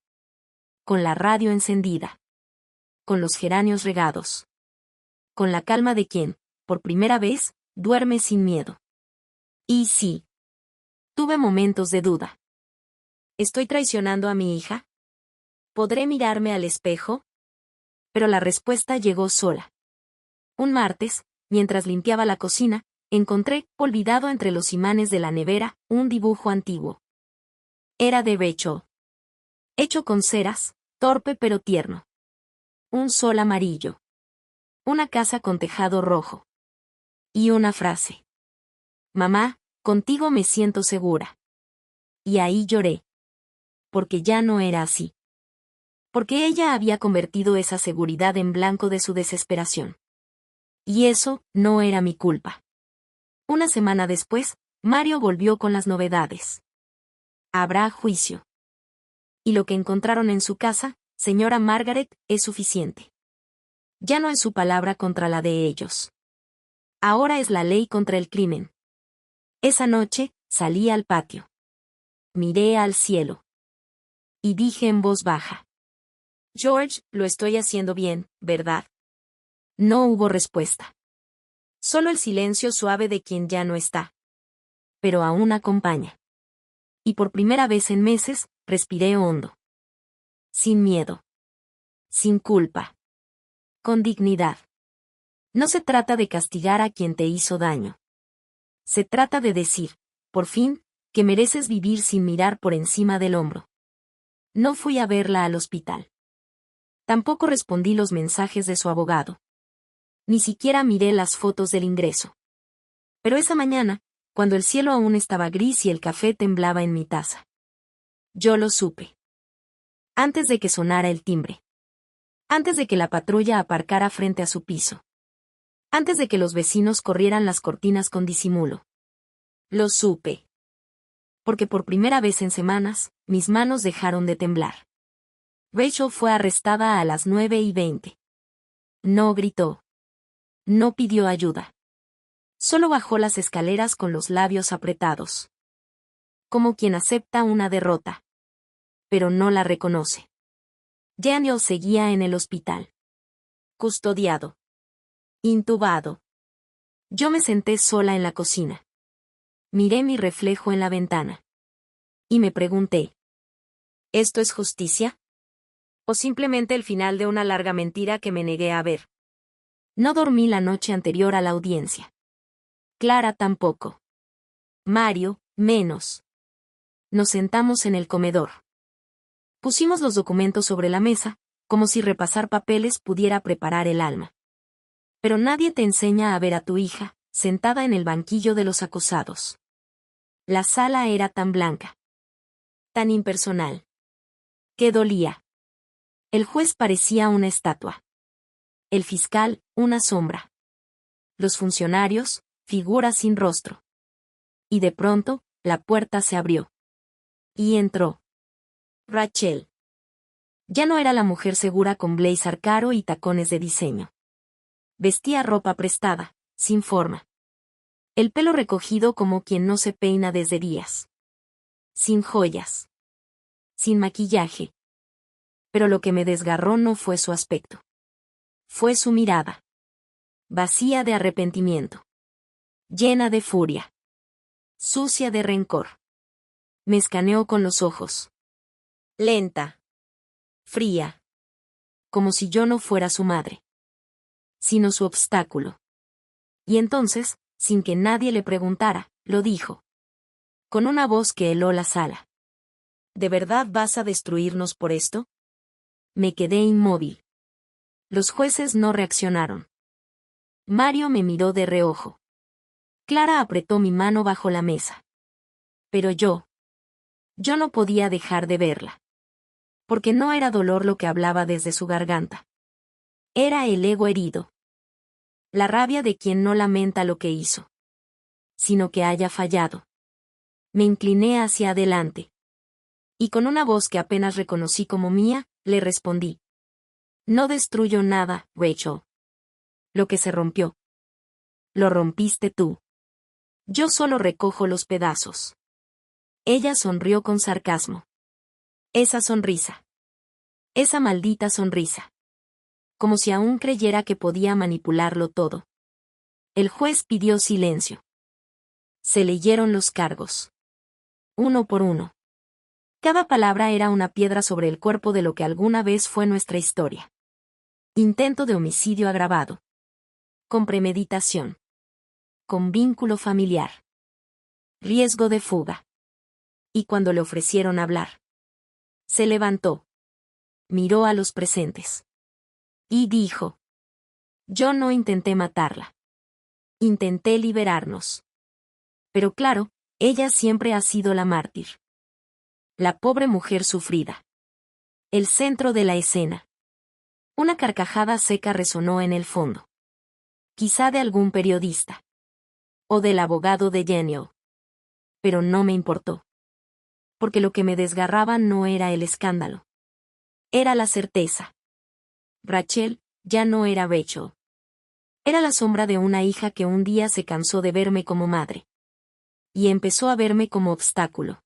Con la radio encendida. Con los geranios regados. Con la calma de quien, por primera vez, duerme sin miedo. Y sí. Tuve momentos de duda. ¿Estoy traicionando a mi hija? ¿Podré mirarme al espejo? Pero la respuesta llegó sola. Un martes, mientras limpiaba la cocina, encontré, olvidado entre los imanes de la nevera, un dibujo antiguo. Era de Rachel. Hecho con ceras, torpe pero tierno. Un sol amarillo. Una casa con tejado rojo. Y una frase. Mamá, contigo me siento segura. Y ahí lloré. Porque ya no era así. Porque ella había convertido esa seguridad en blanco de su desesperación. Y eso no era mi culpa. Una semana después, Mario volvió con las novedades. Habrá juicio. Y lo que encontraron en su casa, señora Margaret, es suficiente. Ya no es su palabra contra la de ellos. Ahora es la ley contra el crimen. Esa noche, salí al patio. Miré al cielo. Y dije en voz baja. George, lo estoy haciendo bien, ¿verdad? No hubo respuesta. Solo el silencio suave de quien ya no está. Pero aún acompaña. Y por primera vez en meses, respiré hondo. Sin miedo. Sin culpa. Con dignidad. No se trata de castigar a quien te hizo daño. Se trata de decir, por fin, que mereces vivir sin mirar por encima del hombro. No fui a verla al hospital. Tampoco respondí los mensajes de su abogado. Ni siquiera miré las fotos del ingreso. Pero esa mañana, cuando el cielo aún estaba gris y el café temblaba en mi taza. Yo lo supe. Antes de que sonara el timbre. Antes de que la patrulla aparcara frente a su piso. Antes de que los vecinos corrieran las cortinas con disimulo. Lo supe. Porque por primera vez en semanas, mis manos dejaron de temblar. Rachel fue arrestada a las 9:20. No gritó. No pidió ayuda. Solo bajó las escaleras con los labios apretados. Como quien acepta una derrota. Pero no la reconoce. Daniel seguía en el hospital. Custodiado. Intubado. Yo me senté sola en la cocina. Miré mi reflejo en la ventana. Y me pregunté. ¿Esto es justicia? ¿O simplemente el final de una larga mentira que me negué a ver? No dormí la noche anterior a la audiencia. Clara tampoco. Mario, menos. Nos sentamos en el comedor. Pusimos los documentos sobre la mesa, como si repasar papeles pudiera preparar el alma. Pero nadie te enseña a ver a tu hija, sentada en el banquillo de los acusados. La sala era tan blanca. Tan impersonal. Que dolía. El juez parecía una estatua. El fiscal, una sombra. Los funcionarios, figuras sin rostro. Y de pronto, la puerta se abrió. Y entró Rachel. Ya no era la mujer segura con blazer caro y tacones de diseño. Vestía ropa prestada, sin forma. El pelo recogido como quien no se peina desde días. Sin joyas. Sin maquillaje. Pero lo que me desgarró no fue su aspecto. Fue su mirada. Vacía de arrepentimiento. Llena de furia. Sucia de rencor. Me escaneó con los ojos. Lenta. Fría. Como si yo no fuera su madre. Sino su obstáculo. Y entonces, sin que nadie le preguntara, lo dijo. Con una voz que heló la sala. ¿De verdad vas a destruirnos por esto? Me quedé inmóvil. Los jueces no reaccionaron. Mario me miró de reojo. Clara apretó mi mano bajo la mesa. Pero yo no podía dejar de verla. Porque no era dolor lo que hablaba desde su garganta. Era el ego herido. La rabia de quien no lamenta lo que hizo. Sino que haya fallado. Me incliné hacia adelante. Y con una voz que apenas reconocí como mía, le respondí. No destruyo nada, Rachel. Lo que se rompió. Lo rompiste tú. Yo solo recojo los pedazos. Ella sonrió con sarcasmo. Esa sonrisa. Esa maldita sonrisa. Como si aún creyera que podía manipularlo todo. El juez pidió silencio. Se leyeron los cargos. Uno por uno. Cada palabra era una piedra sobre el cuerpo de lo que alguna vez fue nuestra historia. Intento de homicidio agravado. Con premeditación. Con vínculo familiar. Riesgo de fuga. Y cuando le ofrecieron hablar, se levantó. Miró a los presentes. Y dijo. Yo no intenté matarla. Intenté liberarnos. Pero claro, ella siempre ha sido la mártir. La pobre mujer sufrida. El centro de la escena. Una carcajada seca resonó en el fondo. Quizá de algún periodista. O del abogado de Daniel. Pero no me importó. Porque lo que me desgarraba no era el escándalo. Era la certeza. Rachel, ya no era Rachel. Era la sombra de una hija que un día se cansó de verme como madre. Y empezó a verme como obstáculo.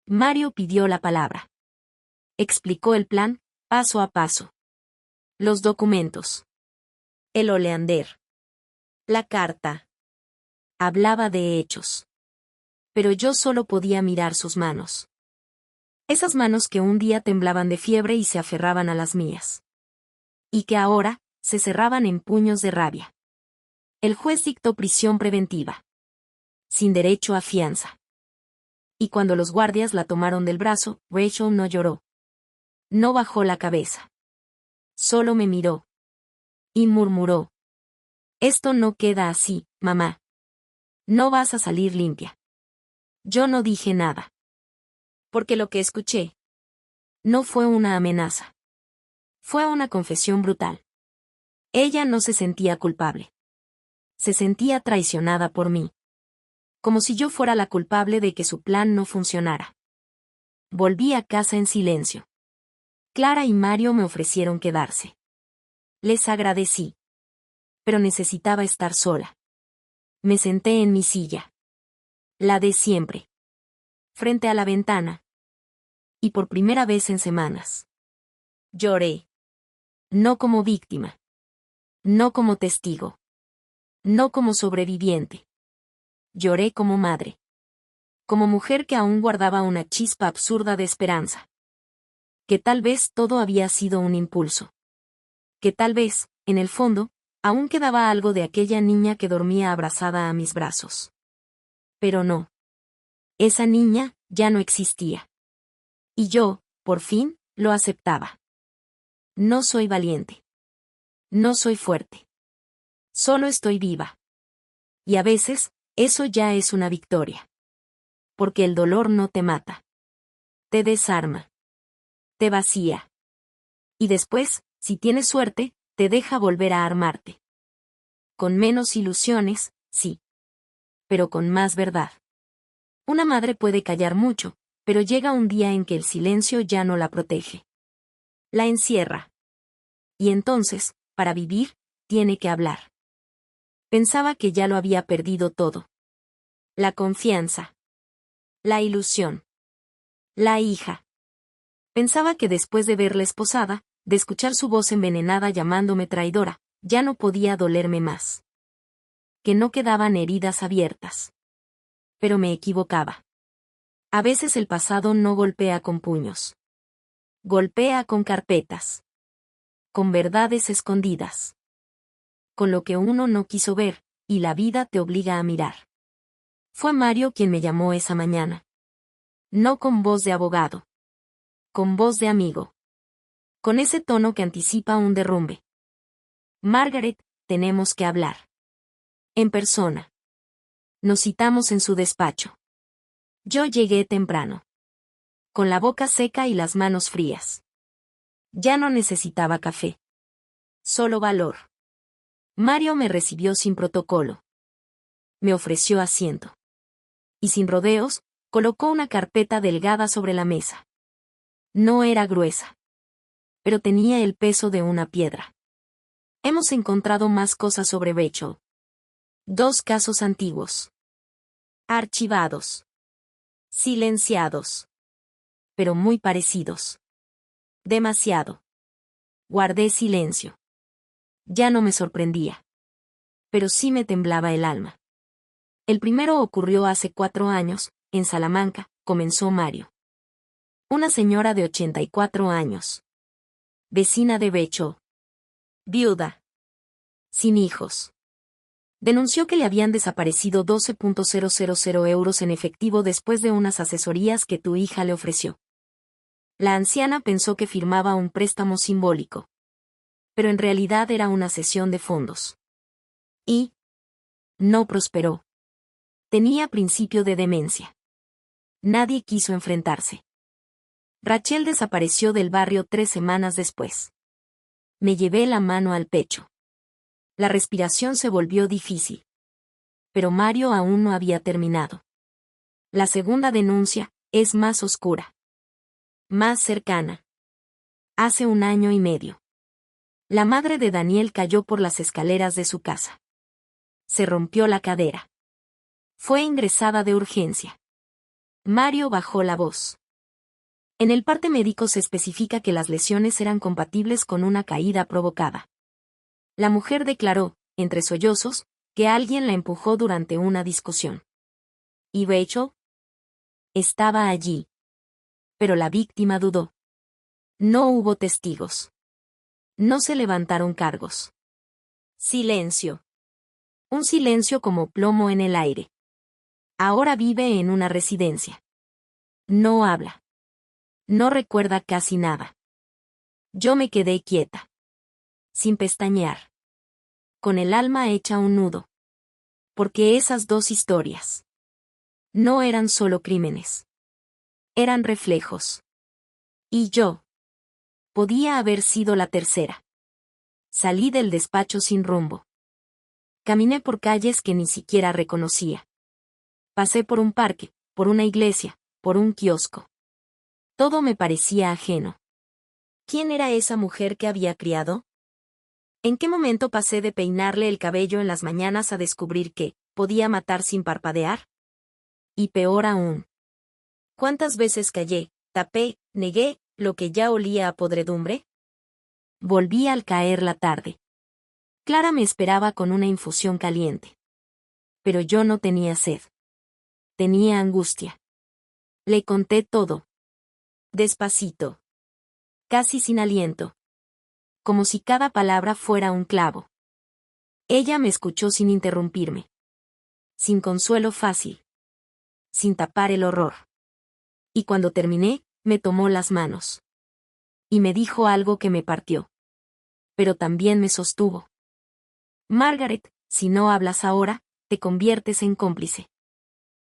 Mario pidió la palabra. Explicó el plan, paso a paso. Los documentos. El oleander. La carta. Hablaba de hechos. Pero yo solo podía mirar sus manos. Esas manos que un día temblaban de fiebre y se aferraban a las mías. Y que ahora, se cerraban en puños de rabia. El juez dictó prisión preventiva. Sin derecho a fianza. Y cuando los guardias la tomaron del brazo, Rachel no lloró. No bajó la cabeza. Solo me miró. Y murmuró. Esto no queda así, mamá. No vas a salir limpia. Yo no dije nada. Porque lo que escuché no fue una amenaza. Fue una confesión brutal. Ella no se sentía culpable. Se sentía traicionada por mí. Como si yo fuera la culpable de que su plan no funcionara. Volví a casa en silencio. Clara y Mario me ofrecieron quedarse. Les agradecí. Pero necesitaba estar sola. Me senté en mi silla. La de siempre. Frente a la ventana. Y por primera vez en semanas. Lloré. No como víctima. No como testigo. No como sobreviviente. Lloré como madre. Como mujer que aún guardaba una chispa absurda de esperanza. Que tal vez todo había sido un impulso. Que tal vez, en el fondo, Aún quedaba algo de aquella niña que dormía abrazada a mis brazos. Pero no. Esa niña ya no existía. Y yo, por fin, lo aceptaba. No soy valiente. No soy fuerte. Solo estoy viva. Y a veces, eso ya es una victoria. Porque el dolor no te mata. Te desarma. Te vacía. Y después, si tienes suerte, te deja volver a armarte. Con menos ilusiones, sí. Pero con más verdad. Una madre puede callar mucho, pero llega un día en que el silencio ya no la protege. La encierra. Y entonces, para vivir, tiene que hablar. Pensaba que ya lo había perdido todo. La confianza. La ilusión. La hija. Pensaba que después de verla esposada, de escuchar su voz envenenada llamándome traidora, ya no podía dolerme más. Que no quedaban heridas abiertas. Pero me equivocaba. A veces el pasado no golpea con puños. Golpea con carpetas. Con verdades escondidas. Con lo que uno no quiso ver, y la vida te obliga a mirar. Fue Mario quien me llamó esa mañana. No con voz de abogado. Con voz de amigo. Con ese tono que anticipa un derrumbe. Margaret, tenemos que hablar. En persona. Nos citamos en su despacho. Yo llegué temprano. Con la boca seca y las manos frías. Ya no necesitaba café. Solo valor. Mario me recibió sin protocolo. Me ofreció asiento. Y sin rodeos, colocó una carpeta delgada sobre la mesa. No era gruesa. Pero tenía el peso de una piedra. Hemos encontrado más cosas sobre Rachel. 2 casos antiguos. Archivados. Silenciados. Pero muy parecidos. Demasiado. Guardé silencio. Ya no me sorprendía. Pero sí me temblaba el alma. El primero ocurrió hace 4 años, en Salamanca, comenzó Mario. Una señora de 84 años. Vecina de Rachel. Viuda. Sin hijos. Denunció que le habían desaparecido 12.000 euros en efectivo después de unas asesorías que tu hija le ofreció. La anciana pensó que firmaba un préstamo simbólico. Pero en realidad era una cesión de fondos. Y no prosperó. Tenía principio de demencia. Nadie quiso enfrentarse. Rachel desapareció del barrio 3 semanas después. Me llevé la mano al pecho. La respiración se volvió difícil. Pero Mario aún no había terminado. La segunda denuncia es más oscura. Más cercana. Hace 1 año y medio. La madre de Daniel cayó por las escaleras de su casa. Se rompió la cadera. Fue ingresada de urgencia. Mario bajó la voz. En el parte médico se especifica que las lesiones eran compatibles con una caída provocada. La mujer declaró, entre sollozos, que alguien la empujó durante una discusión. ¿Y Rachel? Estaba allí. Pero la víctima dudó. No hubo testigos. No se levantaron cargos. Silencio. Un silencio como plomo en el aire. Ahora vive en una residencia. No habla. No recuerda casi nada. Yo me quedé quieta. Sin pestañear. Con el alma hecha un nudo. Porque esas 2 historias no eran solo crímenes. Eran reflejos. Y yo podía haber sido la tercera. Salí del despacho sin rumbo. Caminé por calles que ni siquiera reconocía. Pasé por un parque, por una iglesia, por un kiosco. Todo me parecía ajeno. ¿Quién era esa mujer que había criado? ¿En qué momento pasé de peinarle el cabello en las mañanas a descubrir que podía matar sin parpadear? Y peor aún. ¿Cuántas veces callé, tapé, negué, lo que ya olía a podredumbre? Volví al caer la tarde. Clara me esperaba con una infusión caliente. Pero yo no tenía sed. Tenía angustia. Le conté todo. Despacito. Casi sin aliento. Como si cada palabra fuera un clavo. Ella me escuchó sin interrumpirme. Sin consuelo fácil. Sin tapar el horror. Y cuando terminé, me tomó las manos. Y me dijo algo que me partió. Pero también me sostuvo. Margaret, si no hablas ahora, te conviertes en cómplice.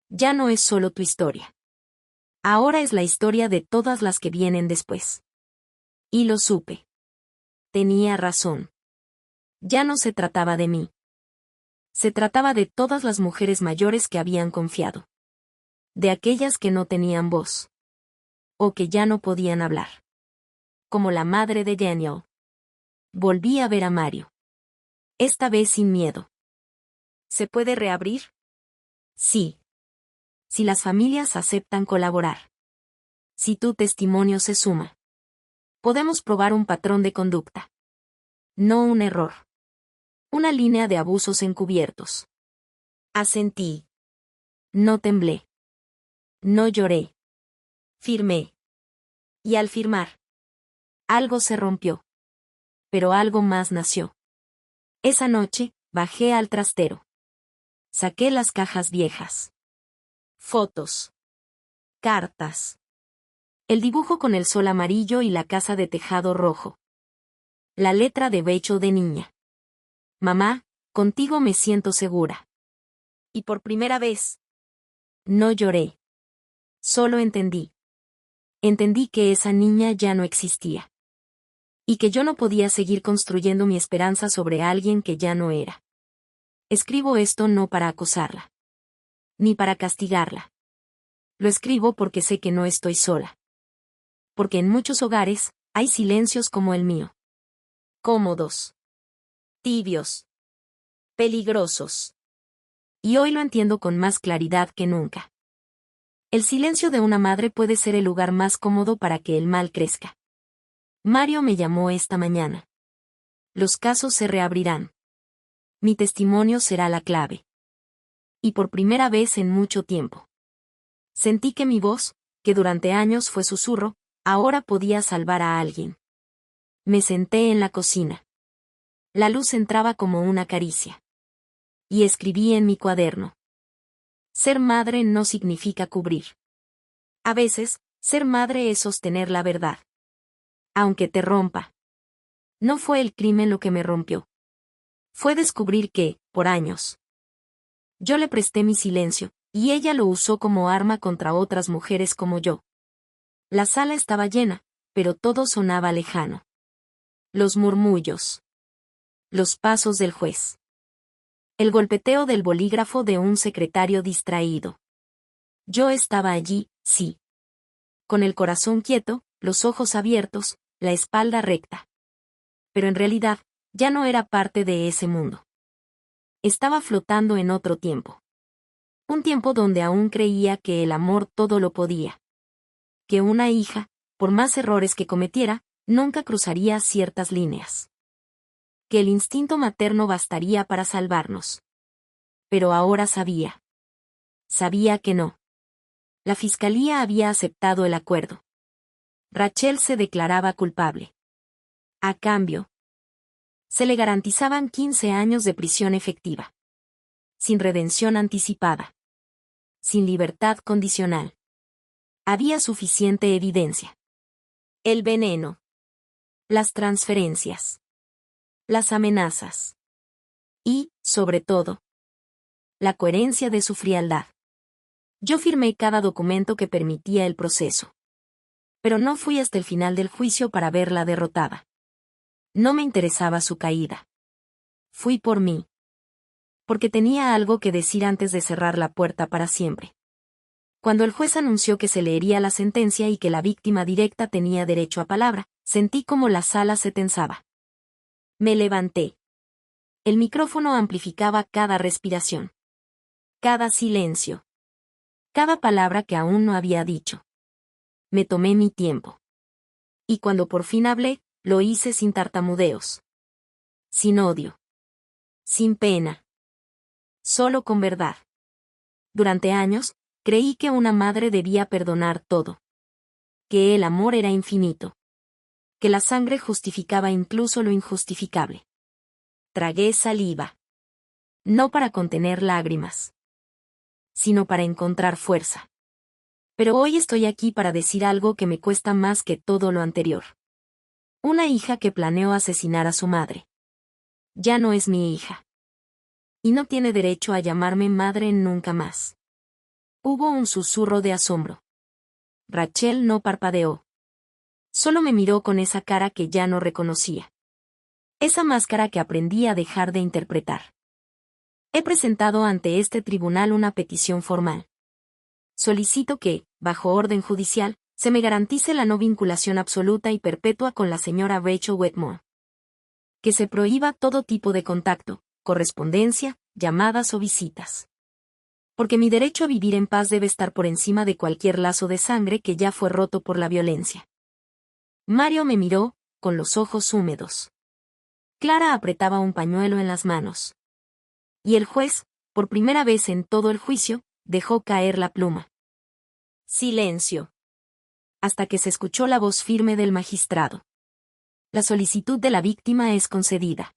Ya no es solo tu historia. Ahora es la historia de todas las que vienen después. Y lo supe. Tenía razón. Ya no se trataba de mí. Se trataba de todas las mujeres mayores que habían confiado. De aquellas que no tenían voz. O que ya no podían hablar. Como la madre de Daniel. Volví a ver a Mario. Esta vez sin miedo. ¿Se puede reabrir? Sí. Si las familias aceptan colaborar. Si tu testimonio se suma. Podemos probar un patrón de conducta. No un error. Una línea de abusos encubiertos. Asentí. No temblé. No lloré. Firmé. Y al firmar, algo se rompió. Pero algo más nació. Esa noche, bajé al trastero. Saqué las cajas viejas. Fotos. Cartas. El dibujo con el sol amarillo y la casa de tejado rojo. La letra de Rachel de niña. Mamá, contigo me siento segura. Y por primera vez. No lloré. Solo entendí. Entendí que esa niña ya no existía. Y que yo no podía seguir construyendo mi esperanza sobre alguien que ya no era. Escribo esto no para acosarla. Ni para castigarla. Lo escribo porque sé que no estoy sola. Porque en muchos hogares, hay silencios como el mío. Cómodos. Tibios. Peligrosos. Y hoy lo entiendo con más claridad que nunca. El silencio de una madre puede ser el lugar más cómodo para que el mal crezca. Mario me llamó esta mañana. Los casos se reabrirán. Mi testimonio será la clave. Y por primera vez en mucho tiempo. Sentí que mi voz, que durante años fue susurro, ahora podía salvar a alguien. Me senté en la cocina. La luz entraba como una caricia. Y escribí en mi cuaderno. Ser madre no significa cubrir. A veces, ser madre es sostener la verdad. Aunque te rompa. No fue el crimen lo que me rompió. Fue descubrir que, por años, yo le presté mi silencio, y ella lo usó como arma contra otras mujeres como yo. La sala estaba llena, pero todo sonaba lejano. Los murmullos. Los pasos del juez. El golpeteo del bolígrafo de un secretario distraído. Yo estaba allí, sí. Con el corazón quieto, los ojos abiertos, la espalda recta. Pero en realidad, ya no era parte de ese mundo. Estaba flotando en otro tiempo. Un tiempo donde aún creía que el amor todo lo podía. Que una hija, por más errores que cometiera, nunca cruzaría ciertas líneas. Que el instinto materno bastaría para salvarnos. Pero ahora sabía. Sabía que no. La fiscalía había aceptado el acuerdo. Rachel se declaraba culpable. A cambio, se le garantizaban 15 años de prisión efectiva. Sin redención anticipada. Sin libertad condicional. Había suficiente evidencia. El veneno. Las transferencias. Las amenazas. Y, sobre todo, la coherencia de su frialdad. Yo firmé cada documento que permitía el proceso. Pero no fui hasta el final del juicio para verla derrotada. No me interesaba su caída. Fui por mí. Porque tenía algo que decir antes de cerrar la puerta para siempre. Cuando el juez anunció que se leería la sentencia y que la víctima directa tenía derecho a palabra, sentí como la sala se tensaba. Me levanté. El micrófono amplificaba cada respiración. Cada silencio. Cada palabra que aún no había dicho. Me tomé mi tiempo. Y cuando por fin hablé, lo hice sin tartamudeos. Sin odio. Sin pena. Solo con verdad. Durante años, creí que una madre debía perdonar todo. Que el amor era infinito. Que la sangre justificaba incluso lo injustificable. Tragué saliva. No para contener lágrimas, sino para encontrar fuerza. Pero hoy estoy aquí para decir algo que me cuesta más que todo lo anterior. Una hija que planeó asesinar a su madre. Ya no es mi hija. Y no tiene derecho a llamarme madre nunca más. Hubo un susurro de asombro. Rachel no parpadeó. Solo me miró con esa cara que ya no reconocía. Esa máscara que aprendí a dejar de interpretar. He presentado ante este tribunal una petición formal. Solicito que, bajo orden judicial, se me garantice la no vinculación absoluta y perpetua con la señora Rachel Wetmore. Que se prohíba todo tipo de contacto, correspondencia, llamadas o visitas. Porque mi derecho a vivir en paz debe estar por encima de cualquier lazo de sangre que ya fue roto por la violencia. Mario me miró, con los ojos húmedos. Clara apretaba un pañuelo en las manos. Y el juez, por primera vez en todo el juicio, dejó caer la pluma. Silencio. Hasta que se escuchó la voz firme del magistrado. La solicitud de la víctima es concedida.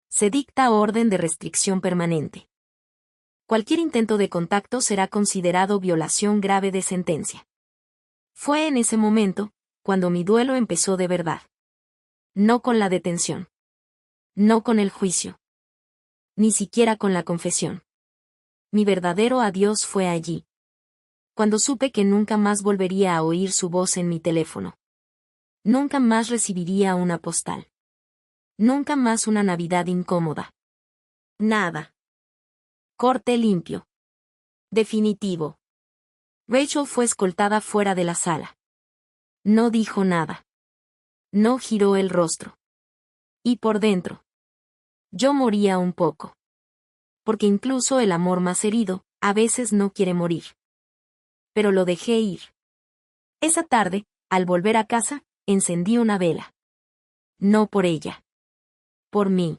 Se dicta orden de restricción permanente. Cualquier intento de contacto será considerado violación grave de sentencia. Fue en ese momento, cuando mi duelo empezó de verdad. No con la detención. No con el juicio. Ni siquiera con la confesión. Mi verdadero adiós fue allí. Cuando supe que nunca más volvería a oír su voz en mi teléfono. Nunca más recibiría una postal. Nunca más una Navidad incómoda. Nada. Corte limpio. Definitivo. Rachel fue escoltada fuera de la sala. No dijo nada. No giró el rostro. Y por dentro. Yo moría un poco. Porque incluso el amor más herido, a veces no quiere morir. Pero lo dejé ir. Esa tarde, al volver a casa, encendí una vela. No por ella. Por mí.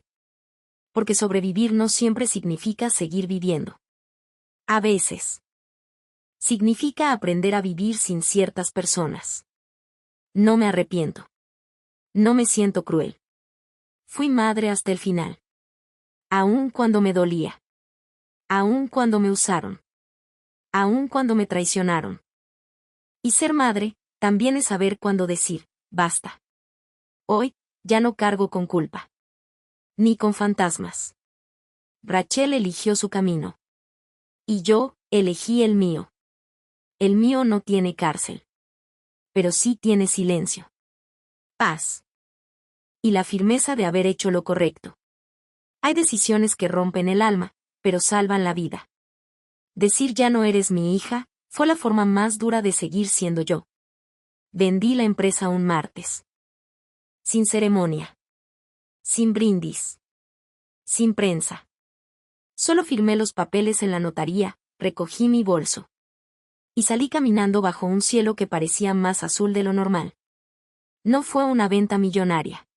Porque sobrevivir no siempre significa seguir viviendo. A veces. Significa aprender a vivir sin ciertas personas. No me arrepiento. No me siento cruel. Fui madre hasta el final. Aún cuando me dolía. Aún cuando me usaron. Aún cuando me traicionaron. Y ser madre, también es saber cuándo decir, basta. Hoy, ya no cargo con culpa. Ni con fantasmas. Rachel eligió su camino. Y yo, elegí el mío. El mío no tiene cárcel. Pero sí tiene silencio. Paz. Y la firmeza de haber hecho lo correcto. Hay decisiones que rompen el alma, pero salvan la vida. Decir ya no eres mi hija, fue la forma más dura de seguir siendo yo. Vendí la empresa un martes. Sin ceremonia. Sin brindis. Sin prensa. Solo firmé los papeles en la notaría, recogí mi bolso. Y salí caminando bajo un cielo que parecía más azul de lo normal. No fue una venta millonaria.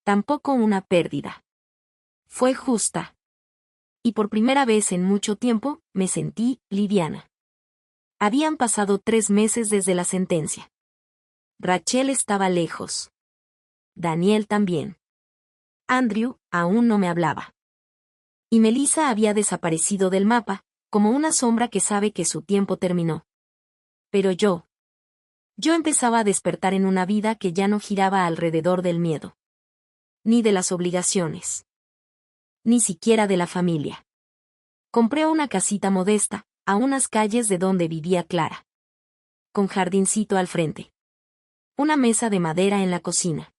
Tampoco una pérdida. Fue justa. Y por primera vez en mucho tiempo, me sentí liviana. Habían pasado 3 meses desde la sentencia. Rachel estaba lejos. Daniel también. Andrew aún no me hablaba. Y Melissa había desaparecido del mapa, como una sombra que sabe que su tiempo terminó. Pero yo empezaba a despertar en una vida que ya no giraba alrededor del miedo. Ni de las obligaciones. Ni siquiera de la familia. Compré una casita modesta, a unas calles de donde vivía Clara. Con jardincito al frente. Una mesa de madera en la cocina.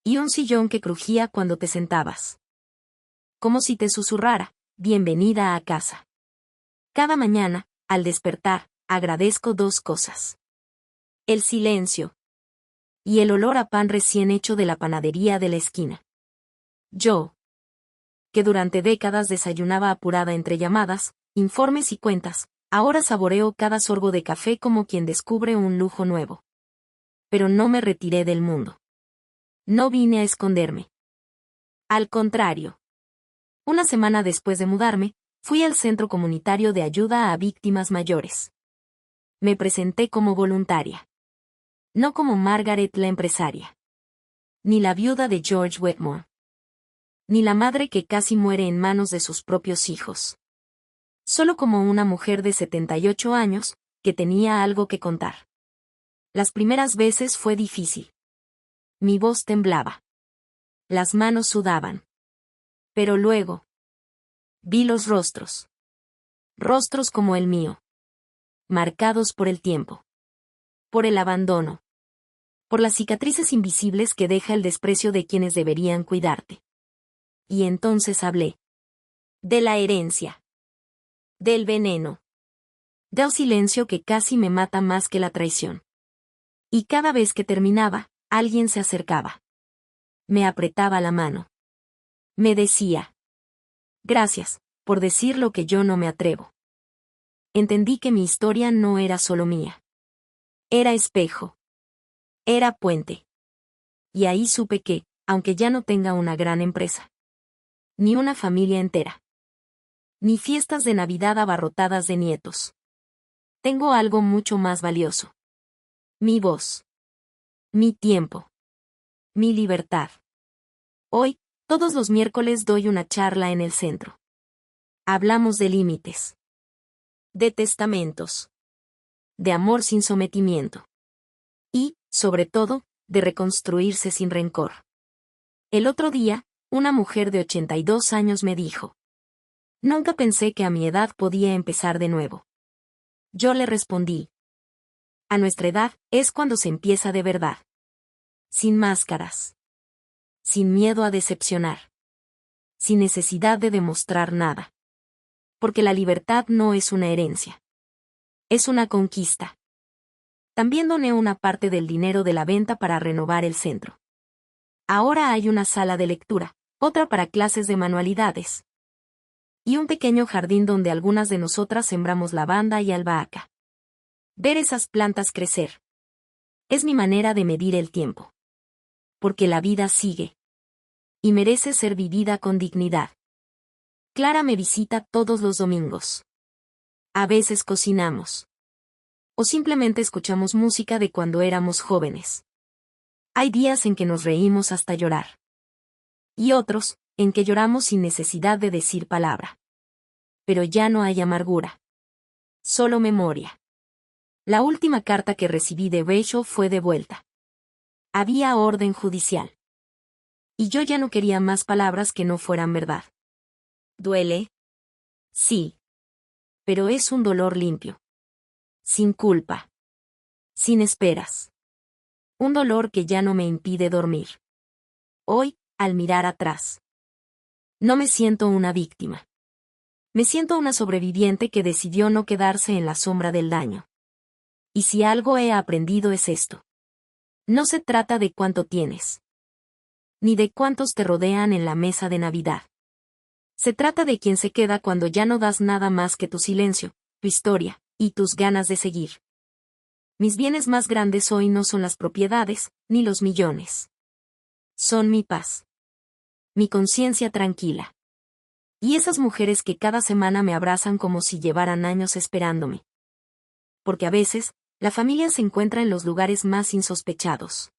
Y un sillón que crujía cuando te sentabas. Como si te susurrara, bienvenida a casa. Cada mañana, al despertar, agradezco 2 cosas. El silencio. Y el olor a pan recién hecho de la panadería de la esquina. Yo, que durante décadas desayunaba apurada entre llamadas, informes y cuentas, ahora saboreo cada sorbo de café como quien descubre un lujo nuevo. Pero no me retiré del mundo. No vine a esconderme. Al contrario. Una semana después de mudarme, fui al Centro Comunitario de Ayuda a Víctimas Mayores. Me presenté como voluntaria. No como Margaret la empresaria. Ni la viuda de George Wetmore. Ni la madre que casi muere en manos de sus propios hijos. Solo como una mujer de 78 años, que tenía algo que contar. Las primeras veces fue difícil. Mi voz temblaba. Las manos sudaban. Pero luego vi los rostros. Rostros como el mío. Marcados por el tiempo. Por el abandono. Por las cicatrices invisibles que deja el desprecio de quienes deberían cuidarte. Y entonces hablé. De la herencia. Del veneno. Del silencio que casi me mata más que la traición. Y cada vez que terminaba, alguien se acercaba. Me apretaba la mano. Me decía. Gracias, por decir lo que yo no me atrevo. Entendí que mi historia no era solo mía. Era espejo. Era puente. Y ahí supe que, aunque ya no tenga una gran empresa, ni una familia entera, ni fiestas de Navidad abarrotadas de nietos, tengo algo mucho más valioso. Mi voz. Mi tiempo. Mi libertad. Hoy, todos los miércoles doy una charla en el centro. Hablamos de límites. De testamentos. De amor sin sometimiento. Y, sobre todo, de reconstruirse sin rencor. El otro día, una mujer de 82 años me dijo. Nunca pensé que a mi edad podía empezar de nuevo. Yo le respondí. A nuestra edad es cuando se empieza de verdad. Sin máscaras. Sin miedo a decepcionar. Sin necesidad de demostrar nada. Porque la libertad no es una herencia. Es una conquista. También doné una parte del dinero de la venta para renovar el centro. Ahora hay una sala de lectura, otra para clases de manualidades. Y un pequeño jardín donde algunas de nosotras sembramos lavanda y albahaca. Ver esas plantas crecer. Es mi manera de medir el tiempo. Porque la vida sigue. Y merece ser vivida con dignidad. Clara me visita todos los domingos. A veces cocinamos. O simplemente escuchamos música de cuando éramos jóvenes. Hay días en que nos reímos hasta llorar. Y otros, en que lloramos sin necesidad de decir palabra. Pero ya no hay amargura. Solo memoria. La última carta que recibí de Rachel fue de vuelta. Había orden judicial. Y yo ya no quería más palabras que no fueran verdad. ¿Duele? Sí. Pero es un dolor limpio. Sin culpa. Sin esperas. Un dolor que ya no me impide dormir. Hoy, al mirar atrás, no me siento una víctima. Me siento una sobreviviente que decidió no quedarse en la sombra del daño. Y si algo he aprendido es esto. No se trata de cuánto tienes. Ni de cuántos te rodean en la mesa de Navidad. Se trata de quién se queda cuando ya no das nada más que tu silencio, tu historia, y tus ganas de seguir. Mis bienes más grandes hoy no son las propiedades, ni los millones. Son mi paz. Mi conciencia tranquila. Y esas mujeres que cada semana me abrazan como si llevaran años esperándome. Porque a veces, la familia se encuentra en los lugares más insospechados.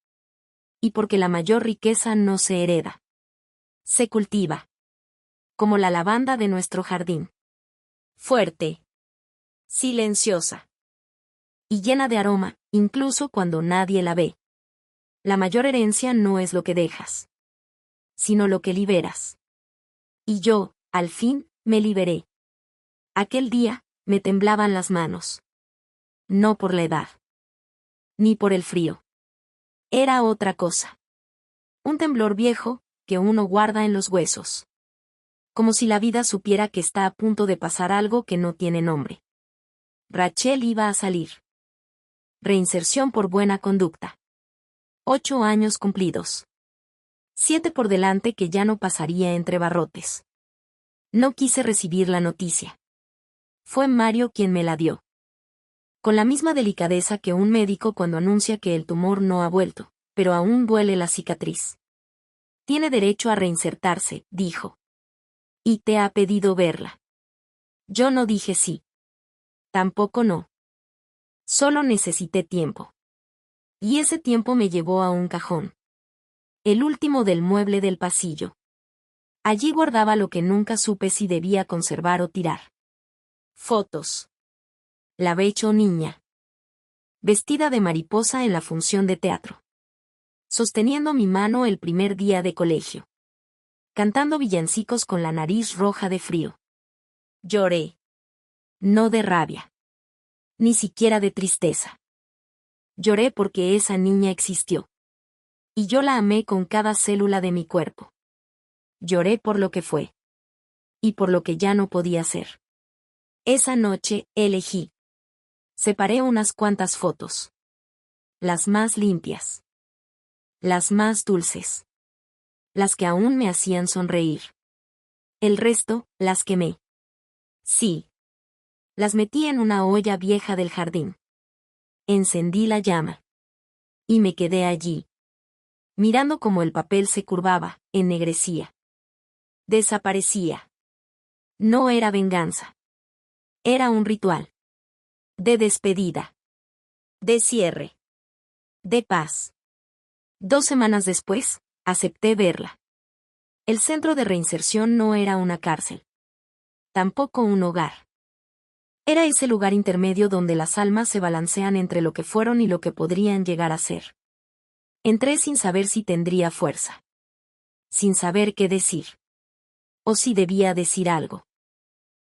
Y porque la mayor riqueza no se hereda. Se cultiva. Como la lavanda de nuestro jardín. Fuerte. Silenciosa. Y llena de aroma, incluso cuando nadie la ve. La mayor herencia no es lo que dejas, sino lo que liberas. Y yo, al fin, me liberé. Aquel día, me temblaban las manos. No por la edad. Ni por el frío. Era otra cosa. Un temblor viejo, que uno guarda en los huesos. Como si la vida supiera que está a punto de pasar algo que no tiene nombre. Rachel iba a salir. Reinserción por buena conducta. 8 años cumplidos. 7 por delante que ya no pasaría entre barrotes. No quise recibir la noticia. Fue Mario quien me la dio. Con la misma delicadeza que un médico cuando anuncia que el tumor no ha vuelto, pero aún duele la cicatriz. Tiene derecho a reinsertarse, dijo. Y te ha pedido verla. Yo no dije sí. Tampoco no. Solo necesité tiempo. Y ese tiempo me llevó a un cajón. El último del mueble del pasillo. Allí guardaba lo que nunca supe si debía conservar o tirar. Fotos. La Rachel niña. Vestida de mariposa en la función de teatro. Sosteniendo mi mano el primer día de colegio. Cantando villancicos con la nariz roja de frío. Lloré. No de rabia. Ni siquiera de tristeza. Lloré porque esa niña existió. Y yo la amé con cada célula de mi cuerpo. Lloré por lo que fue. Y por lo que ya no podía ser. Esa noche, elegí. Separé unas cuantas fotos. Las más limpias. Las más dulces. Las que aún me hacían sonreír. El resto, las quemé. Sí. Las metí en una olla vieja del jardín. Encendí la llama. Y me quedé allí. Mirando cómo el papel se curvaba, ennegrecía. Desaparecía. No era venganza. Era un ritual. De despedida. De cierre. De paz. 2 semanas después, acepté verla. El centro de reinserción no era una cárcel. Tampoco un hogar. Era ese lugar intermedio donde las almas se balancean entre lo que fueron y lo que podrían llegar a ser. Entré sin saber si tendría fuerza. Sin saber qué decir. O si debía decir algo.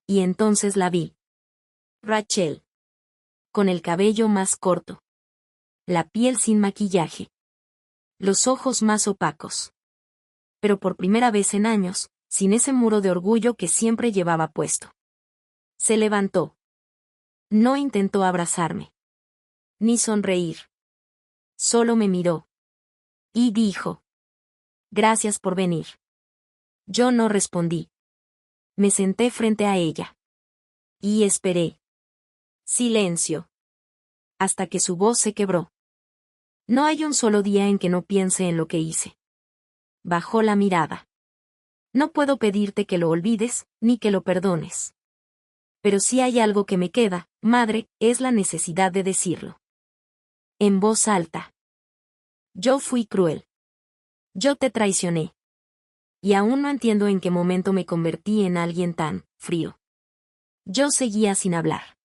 Y entonces la vi. Rachel. Con el cabello más corto. La piel sin maquillaje. Los ojos más opacos. Pero por primera vez en años, sin ese muro de orgullo que siempre llevaba puesto. Se levantó. No intentó abrazarme. Ni sonreír. Solo me miró. Y dijo. Gracias por venir. Yo no respondí. Me senté frente a ella. Y esperé. Silencio. Hasta que su voz se quebró. No hay un solo día en que no piense en lo que hice. Bajó la mirada. No puedo pedirte que lo olvides, ni que lo perdones. Pero si hay algo que me queda, madre, es la necesidad de decirlo. En voz alta. Yo fui cruel. Yo te traicioné. Y aún no entiendo en qué momento me convertí en alguien tan frío. Yo seguía sin hablar.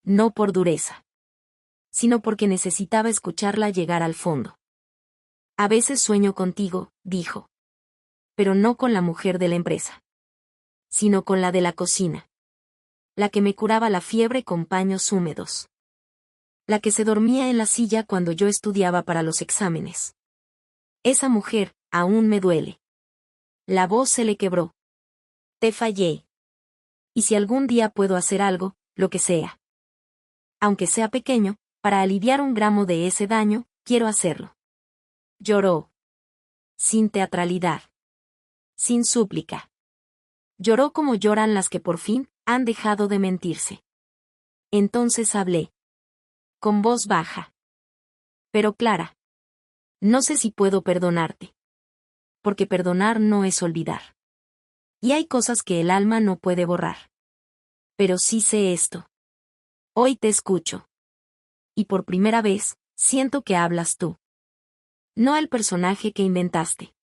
No por dureza. Sino porque necesitaba escucharla llegar al fondo. A veces sueño contigo, dijo. Pero no con la mujer de la empresa. Sino con la de la cocina. La que me curaba la fiebre con paños húmedos. La que se dormía en la silla cuando yo estudiaba para los exámenes. Esa mujer, aún me duele. La voz se le quebró. Te fallé. Y si algún día puedo hacer algo, lo que sea. Aunque sea pequeño, para aliviar un gramo de ese daño, quiero hacerlo. Lloró. Sin teatralidad. Sin súplica. Lloró como lloran las que por fin han dejado de mentirse. Entonces hablé. Con voz baja. Pero clara. No sé si puedo perdonarte. Porque perdonar no es olvidar. Y hay cosas que el alma no puede borrar. Pero sí sé esto. Hoy te escucho. Y por primera vez, siento que hablas tú. No el personaje que inventaste.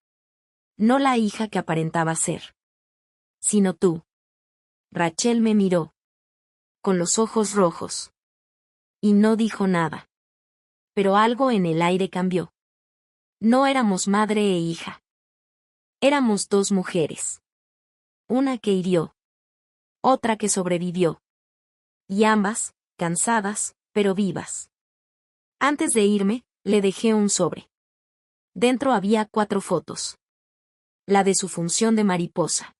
No la hija que aparentaba ser. Sino tú. Rachel me miró. Con los ojos rojos. Y no dijo nada. Pero algo en el aire cambió. No éramos madre e hija. Éramos dos mujeres. Una que hirió. Otra que sobrevivió. Y ambas, cansadas, pero vivas. Antes de irme, le dejé un sobre. Dentro había 4 fotos. La de su función de mariposa.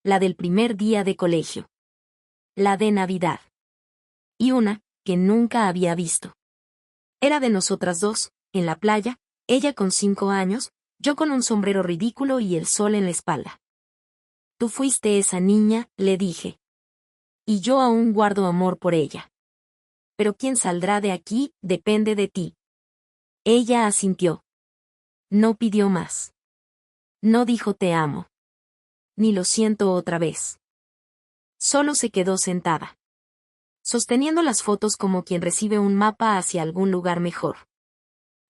La del primer día de colegio. La de Navidad. Y una, que nunca había visto. Era de nosotras dos, en la playa, ella con 5 años, yo con un sombrero ridículo y el sol en la espalda. Tú fuiste esa niña, le dije. Y yo aún guardo amor por ella. Pero quién saldrá de aquí, depende de ti. Ella asintió. No pidió más. No dijo te amo. Ni lo siento otra vez. Solo se quedó sentada. Sosteniendo las fotos como quien recibe un mapa hacia algún lugar mejor.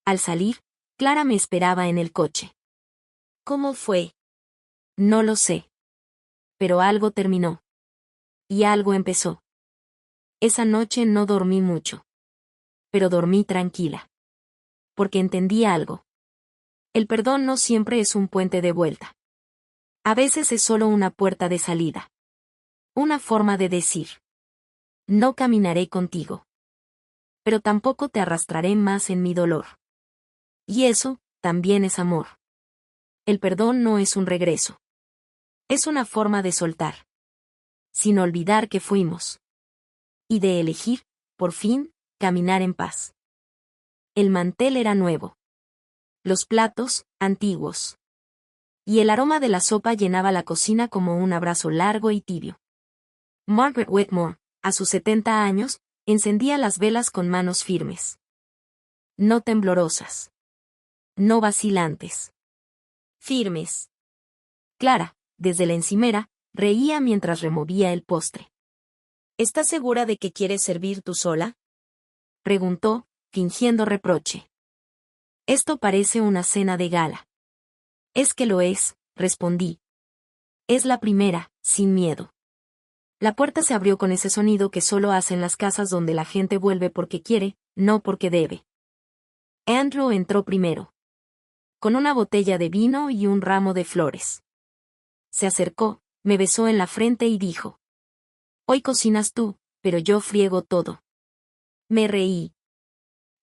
Al salir, Clara me esperaba en el coche. ¿Cómo fue? No lo sé. Pero algo terminó. Y algo empezó. Esa noche no dormí mucho. Pero dormí tranquila. Porque entendí algo. El perdón no siempre es un puente de vuelta. A veces es solo una puerta de salida. Una forma de decir: no caminaré contigo. Pero tampoco te arrastraré más en mi dolor. Y eso, también es amor. El perdón no es un regreso. Es una forma de soltar. Sin olvidar que fuimos. Y de elegir, por fin, caminar en paz. El mantel era nuevo. Los platos, antiguos. Y el aroma de la sopa llenaba la cocina como un abrazo largo y tibio. Margaret Whitmore, a sus 70 años, encendía las velas con manos firmes. No temblorosas. No vacilantes. Firmes. Clara, desde la encimera, reía mientras removía el postre. ¿Estás segura de que quieres servir tú sola?, preguntó, fingiendo reproche. Esto parece una cena de gala. Es que lo es, respondí. Es la primera, sin miedo. La puerta se abrió con ese sonido que solo hacen las casas donde la gente vuelve porque quiere, no porque debe. Andrew entró primero. Con una botella de vino y un ramo de flores. Se acercó, me besó en la frente y dijo: hoy cocinas tú, pero yo friego todo. Me reí.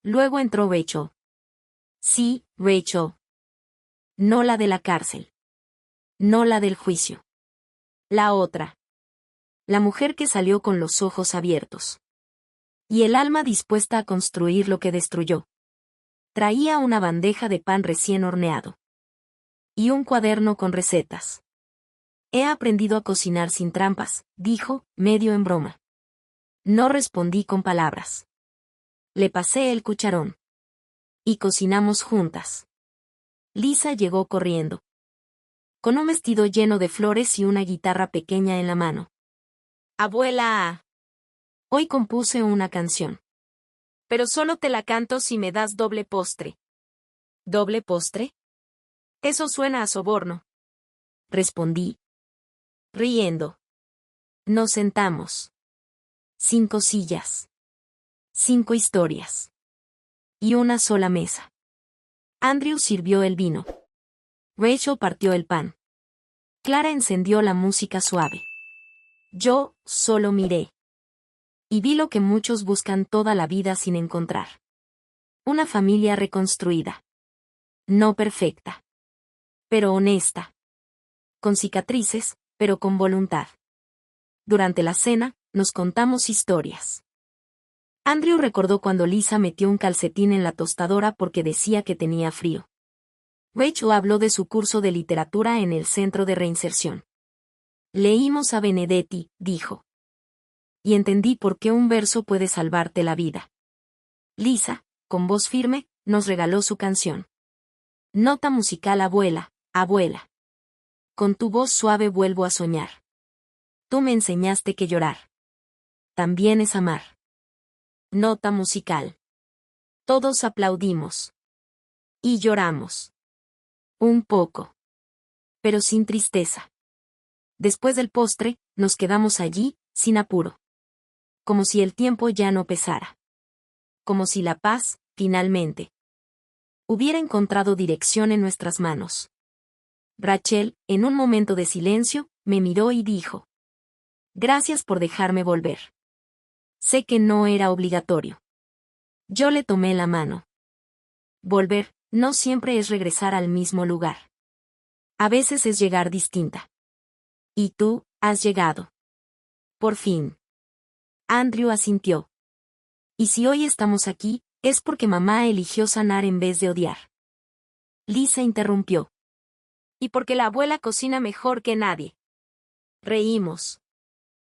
Luego entró Rachel. Sí, Rachel. No la de la cárcel. No la del juicio. La otra. La mujer que salió con los ojos abiertos. Y el alma dispuesta a construir lo que destruyó. Traía una bandeja de pan recién horneado. Y un cuaderno con recetas. He aprendido a cocinar sin trampas, dijo, medio en broma. No respondí con palabras. Le pasé el cucharón. Y cocinamos juntas. Lisa llegó corriendo. Con un vestido lleno de flores y una guitarra pequeña en la mano. Abuela. Hoy compuse una canción. Pero solo te la canto si me das doble postre. ¿Doble postre? Eso suena a soborno. Respondí, riendo. Nos sentamos. 5 sillas. 5 historias. Y una sola mesa. Andrew sirvió el vino. Rachel partió el pan. Clara encendió la música suave. Yo solo miré. Y vi lo que muchos buscan toda la vida sin encontrar. Una familia reconstruida. No perfecta. Pero honesta. Con cicatrices, pero con voluntad. Durante la cena, nos contamos historias. Andrew recordó cuando Lisa metió un calcetín en la tostadora porque decía que tenía frío. Rachel habló de su curso de literatura en el Centro de Reinserción. Leímos a Benedetti, dijo. Y entendí por qué un verso puede salvarte la vida. Lisa, con voz firme, nos regaló su canción. Nota musical: abuela, abuela. Con tu voz suave vuelvo a soñar. Tú me enseñaste que llorar también es amar. Nota musical. Todos aplaudimos. Y lloramos. Un poco. Pero sin tristeza. Después del postre, nos quedamos allí, sin apuro. Como si el tiempo ya no pesara. Como si la paz, finalmente, hubiera encontrado dirección en nuestras manos. Rachel, en un momento de silencio, me miró y dijo: gracias por dejarme volver. Sé que no era obligatorio. Yo le tomé la mano. Volver, no siempre es regresar al mismo lugar. A veces es llegar distinta. Y tú, has llegado. Por fin. Andrew asintió. Y si hoy estamos aquí, es porque mamá eligió sanar en vez de odiar. Lisa interrumpió. Y porque la abuela cocina mejor que nadie. Reímos.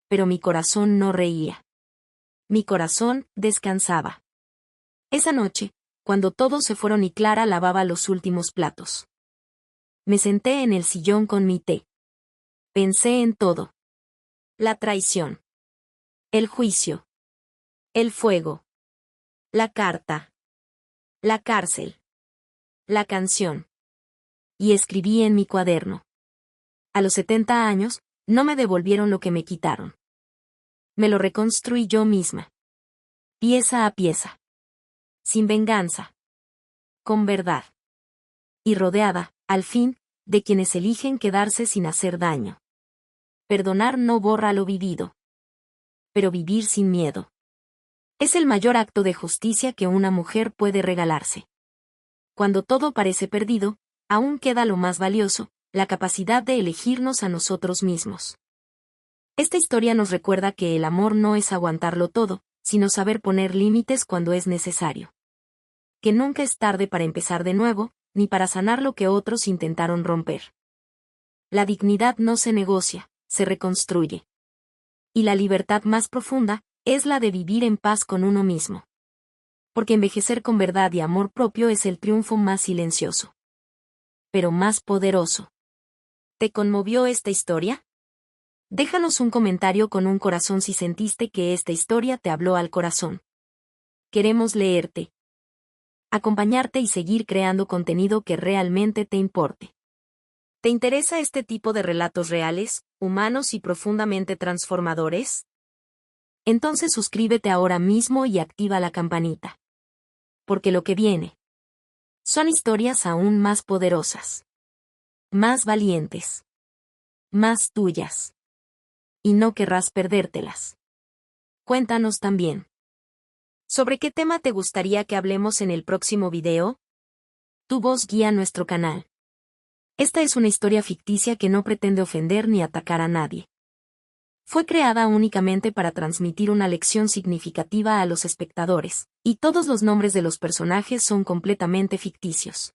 Pero mi corazón no reía. Mi corazón descansaba. Esa noche, cuando todos se fueron y Clara lavaba los últimos platos. Me senté en el sillón con mi té. Pensé en todo. La traición. El juicio. El fuego. La carta. La cárcel. La canción. Y escribí en mi cuaderno. A los 70 años, no me devolvieron lo que me quitaron. Me lo reconstruí yo misma. Pieza a pieza. Sin venganza. Con verdad. Y rodeada, al fin, de quienes eligen quedarse sin hacer daño. Perdonar no borra lo vivido. Pero vivir sin miedo. Es el mayor acto de justicia que una mujer puede regalarse. Cuando todo parece perdido, aún queda lo más valioso, la capacidad de elegirnos a nosotros mismos. Esta historia nos recuerda que el amor no es aguantarlo todo, sino saber poner límites cuando es necesario. Que nunca es tarde para empezar de nuevo, ni para sanar lo que otros intentaron romper. La dignidad no se negocia, se reconstruye. Y la libertad más profunda es la de vivir en paz con uno mismo. Porque envejecer con verdad y amor propio es el triunfo más silencioso. Pero más poderoso. ¿Te conmovió esta historia? Déjanos un comentario con un corazón si sentiste que esta historia te habló al corazón. Queremos leerte, acompañarte y seguir creando contenido que realmente te importe. ¿Te interesa este tipo de relatos reales, humanos y profundamente transformadores? Entonces suscríbete ahora mismo y activa la campanita. Porque lo que viene son historias aún más poderosas, más valientes, más tuyas. Y no querrás perdértelas. Cuéntanos también. ¿Sobre qué tema te gustaría que hablemos en el próximo video? Tu voz guía nuestro canal. Esta es una historia ficticia que no pretende ofender ni atacar a nadie. Fue creada únicamente para transmitir una lección significativa a los espectadores, y todos los nombres de los personajes son completamente ficticios.